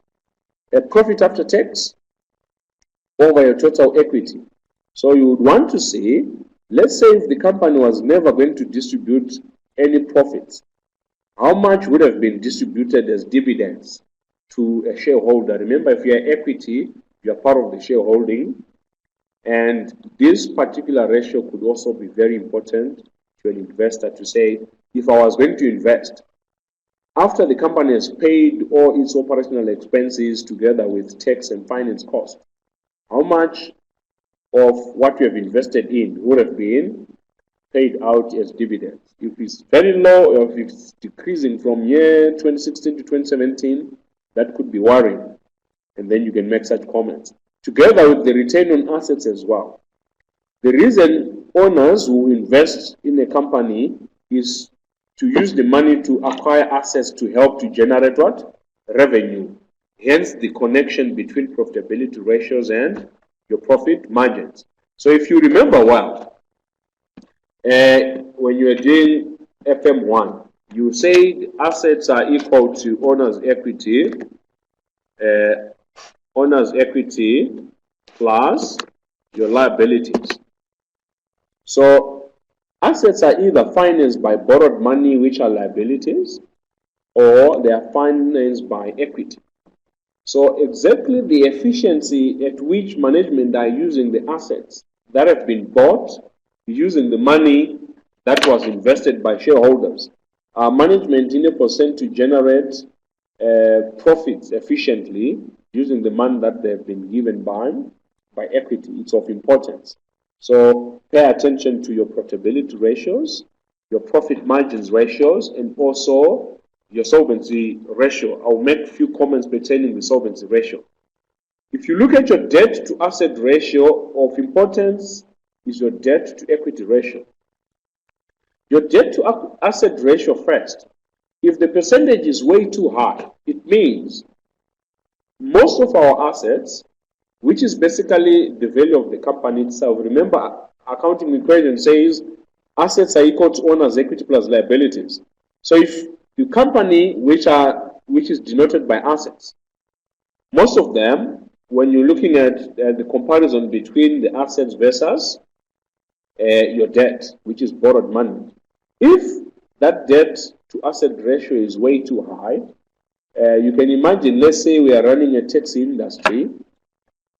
profit after tax over your total equity. So you would want to say, let's say if the company was never going to distribute any profits, how much would have been distributed as dividends to a shareholder? Remember, if you are equity, you are part of the shareholding. And this particular ratio could also be very important to an investor to say, if I was going to invest, after the company has paid all its operational expenses together with tax and finance costs, how much of what you have invested in would have been paid out as dividends? If it's very low or if it's decreasing from year 2016 to 2017, that could be worrying. And then you can make such comments. Together with the return on assets as well. The reason owners who invest in a company is to use the money to acquire assets to help to generate what? Revenue. Hence the connection between profitability ratios and your profit margins. So if you remember well, when you are doing FM1, you say assets are equal to owner's equity plus your liabilities. So assets are either financed by borrowed money, which are liabilities, or they are financed by equity. So exactly the efficiency at which management are using the assets that have been bought, using the money that was invested by shareholders. Management in a percent to generate profits efficiently using the money that they've been given by equity. It's of importance. So pay attention to your profitability ratios, your profit margins ratios, and also your solvency ratio. I'll make a few comments pertaining the solvency ratio. If you look at your debt to asset ratio, of importance is your debt to equity ratio. Your debt to asset ratio first. If the percentage is way too high, it means most of our assets, which is basically the value of the company itself. Remember, accounting equation says assets are equal to owner's equity plus liabilities. So if the company which is denoted by assets, most of them, when you're looking at the comparison between the assets versus your debt, which is borrowed money, if that debt to asset ratio is way too high, you can imagine, let's say we are running a taxi industry,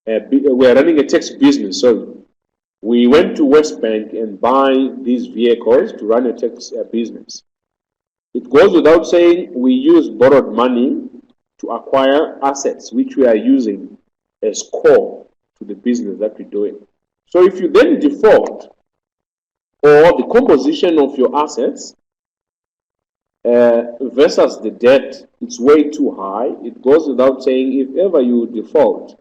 we are running a taxi business, so we went to West Bank and buy these vehicles to run a taxi business. It goes without saying we use borrowed money to acquire assets which we are using as core to the business that we're doing. So if you then default, or the composition of your assets versus the debt, it's way too high, it goes without saying if ever you default,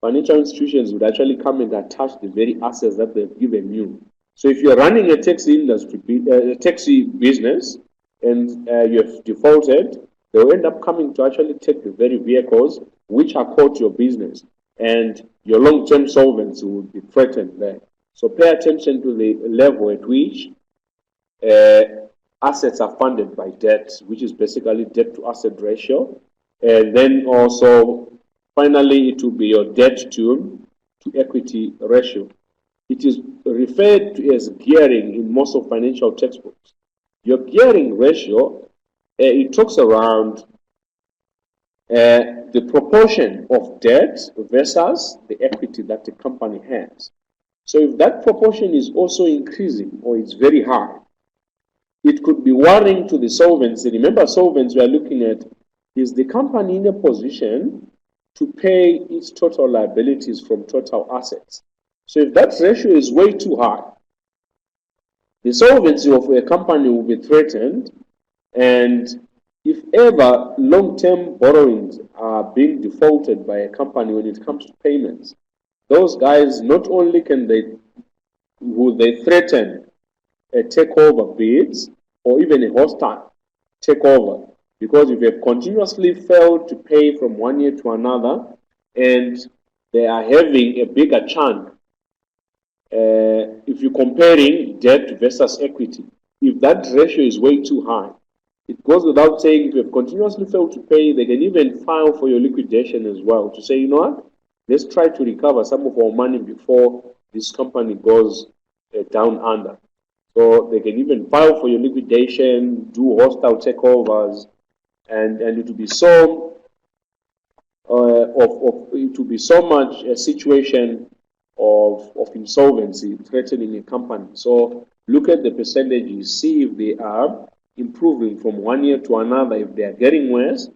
financial institutions would actually come and attach the very assets that they've given you. So if you're running a taxi industry, a taxi business, and you have defaulted, they will end up coming to actually take the very vehicles which are core to your business, and your long-term solvency will be threatened there. So pay attention to the level at which assets are funded by debt, which is basically debt to asset ratio, and then also finally it will be your debt to equity ratio. It is referred to as gearing in most of financial textbooks. Your gearing ratio, it talks around the proportion of debt versus the equity that the company has. So if that proportion is also increasing or it's very high, it could be worrying to the solvency. Remember, solvency we are looking at is the company in a position to pay its total liabilities from total assets. So if that ratio is way too high, the solvency of a company will be threatened, and if ever long-term borrowings are being defaulted by a company when it comes to payments, those guys not only will they threaten a takeover bids or even a hostile takeover, because if they've continuously failed to pay from one year to another and they are having a bigger chunk, if you're comparing debt versus equity, if that ratio is way too high, it goes without saying if you've continuously failed to pay, they can even file for your liquidation as well to say, you know what, let's try to recover some of our money before this company goes down under. So they can even file for your liquidation, do hostile takeovers, and it will be so it will be so much a situation of insolvency threatening a company. So look at the percentages, see if they are improving from one year to another, if they are getting worse,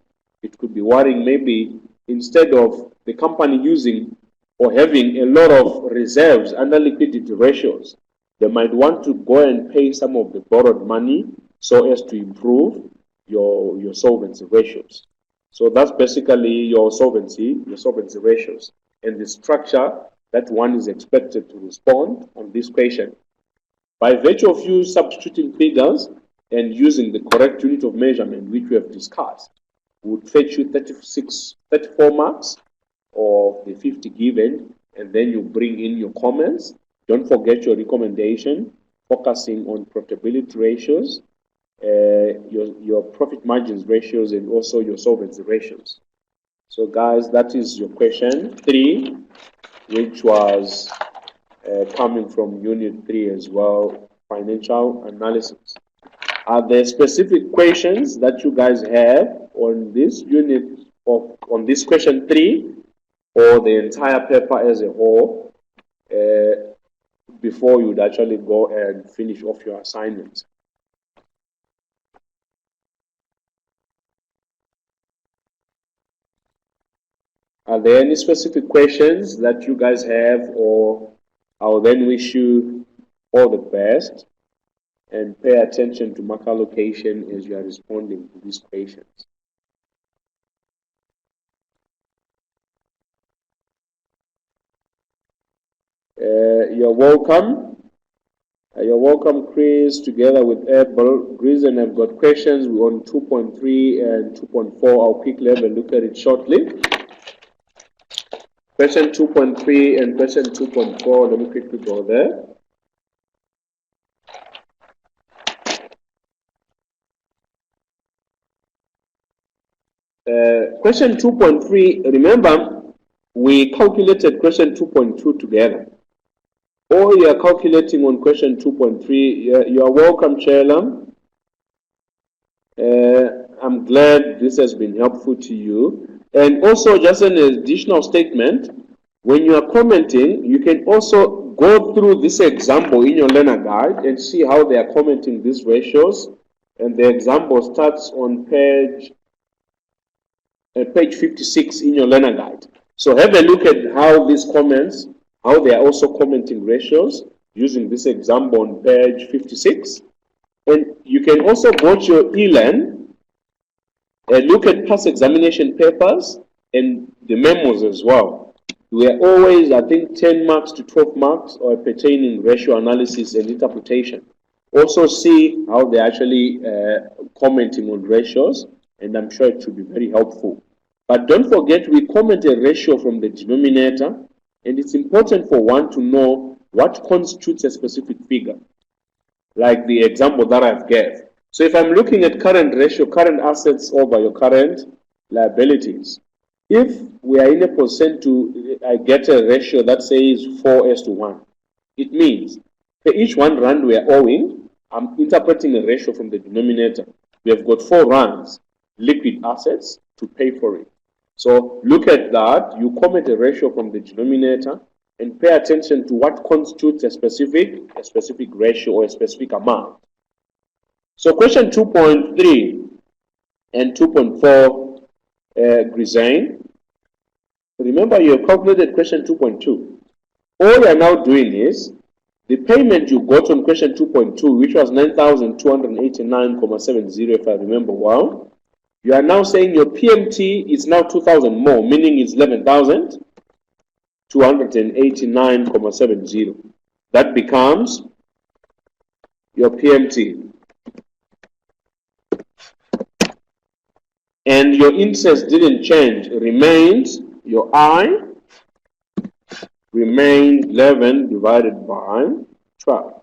it could be worrying. Maybe instead of the company using or having a lot of reserves under liquidity ratios, they might want to go and pay some of the borrowed money so as to improve your solvency ratios. So that's basically your solvency ratios, and the structure that one is expected to respond on this question. By virtue of you substituting figures and using the correct unit of measurement, which we have discussed, would fetch you 34 marks of the 50 given, and then you bring in your comments. Don't forget your recommendation, focusing on profitability ratios, your profit margins ratios, and also your solvency ratios. So guys, that is your question 3, which was coming from Unit 3 as well, financial analysis. Are there specific questions that you guys have on this unit on this question 3 or the entire paper as a whole before you'd actually go and finish off your assignments? Are there any specific questions that you guys have, or I'll then wish you all the best and pay attention to marker location as you are responding to these questions. You're welcome. You're welcome, Chris, together with Abel. Chris and I've got questions on 2.3 and 2.4. I'll quickly have a look at it shortly. Question 2.3 and question 2.4, let me quickly go there. Question 2.3, remember, we calculated question 2.2 together. Or you are calculating on question 2.3, you are welcome, Chelam. I'm glad this has been helpful to you. And also, just an additional statement, when you are commenting, you can also go through this example in your learner guide and see how they are commenting these ratios. And the example starts on page 56 in your learner guide. So have a look at how these comments, how they are also commenting ratios using this example on page 56. And you can also go to your eLearn and look at past examination papers and the memos as well. We are always, I think, 10 marks to 12 marks or pertaining ratio analysis and interpretation. Also see how they're actually commenting on ratios, and I'm sure it should be very helpful. But don't forget, we comment a ratio from the denominator, and it's important for one to know what constitutes a specific figure, like the example that I've gave. So if I'm looking at current ratio, current assets over your current liabilities, if we are in a position to get a ratio that says 4:1, it means for each 1 rand we are owing, I'm interpreting a ratio from the denominator. We have got 4 rands liquid assets to pay for it. So look at that, you comment a ratio from the denominator and pay attention to what constitutes a specific ratio or a specific amount. So question 2.3 and 2.4, Grisane, remember you have calculated question 2.2. All you are now doing is the payment you got on question 2.2, which was 9,289.70, if I remember well. You are now saying your PMT is now 2,000 more, meaning it's 11,289.70. That becomes your PMT. And your interest didn't change, it remains, your I remained 11 divided by 12.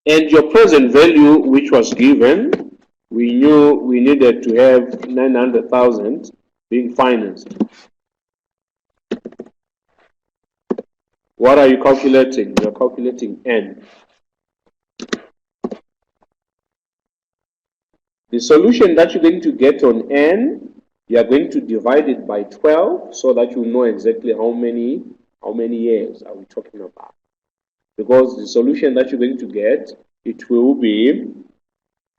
And your present value, which was given, we knew we needed to have 900,000 being financed. What are you calculating? You're calculating N. The solution that you're going to get on N, you are going to divide it by 12 so that you know exactly how many years are we talking about. because the solution that you're going to get, it will be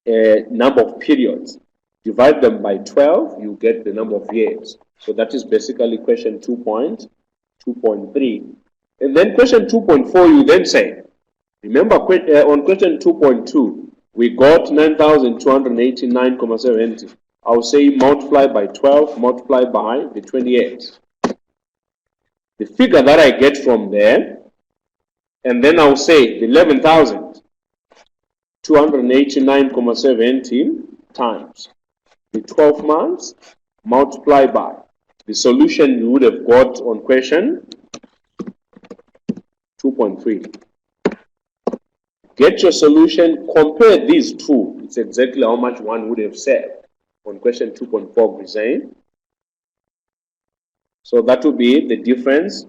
a number of periods. Divide them by 12, you get the number of years. So that is basically question 2.3. And then question 2.4, you then say, remember on question 2.2, we got 9,289.70. I'll say multiply by 12, multiply by the 28. The figure that I get from there, and then I'll say 11,289.70 times the 12 months, multiply by the solution you would have got on question 2.3. Get your solution, compare these two. It's exactly how much one would have saved on question 2.4, Grisain. So that would be the difference,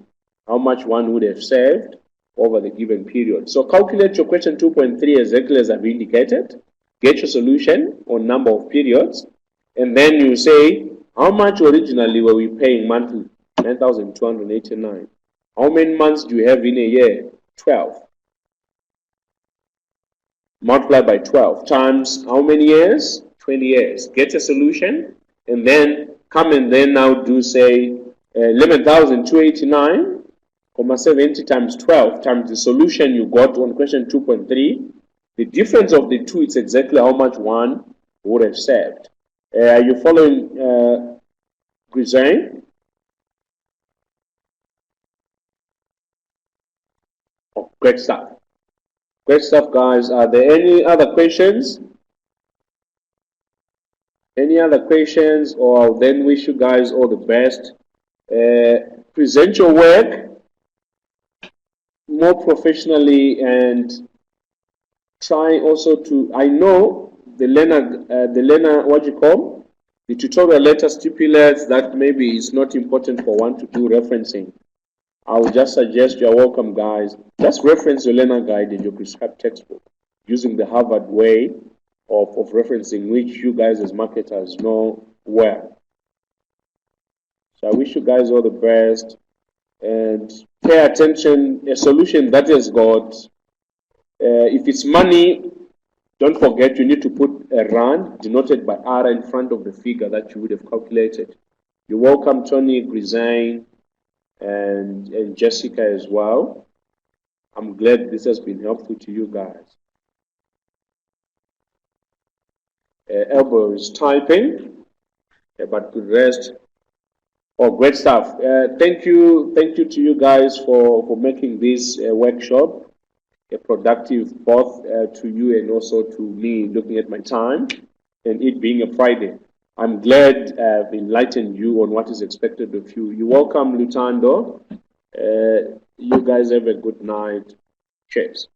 how much one would have saved over the given period. So calculate your question 2.3 exactly as I've indicated. Get your solution on number of periods. And then you say, how much originally were we paying monthly? 9,289. How many months do you have in a year? 12. Multiply by 12 times how many years? 20 years. Get a solution, and then come and then now do say 11,289.70 times 12 times the solution you got on question 2.3. The difference of the two is exactly how much one would have saved. Are you following, Grisain? Oh, great stuff. Great stuff, guys. Are there any other questions? Any other questions? Or I'll then wish you guys all the best. Present your work more professionally and try also to, I know the learner, the tutorial letter stipulates that maybe it's not important for one to do referencing. I would just suggest you're welcome, guys. Just reference your learner guide and your prescribed textbook using the Harvard way of referencing, which you guys as marketers know well. So I wish you guys all the best and pay attention. A solution that has got, if it's money, don't forget you need to put a rand denoted by R in front of the figure that you would have calculated. You're welcome, Tony, Grisain, and Jessica as well. I'm glad this has been helpful to you guys. Elbow is typing, but good rest. Oh, great stuff. Thank you to you guys for making this workshop a productive, both to you and also to me, looking at my time and it being a Friday. I'm glad I've enlightened you on what is expected of you. You're welcome, Lutando. You guys have a good night. Cheers.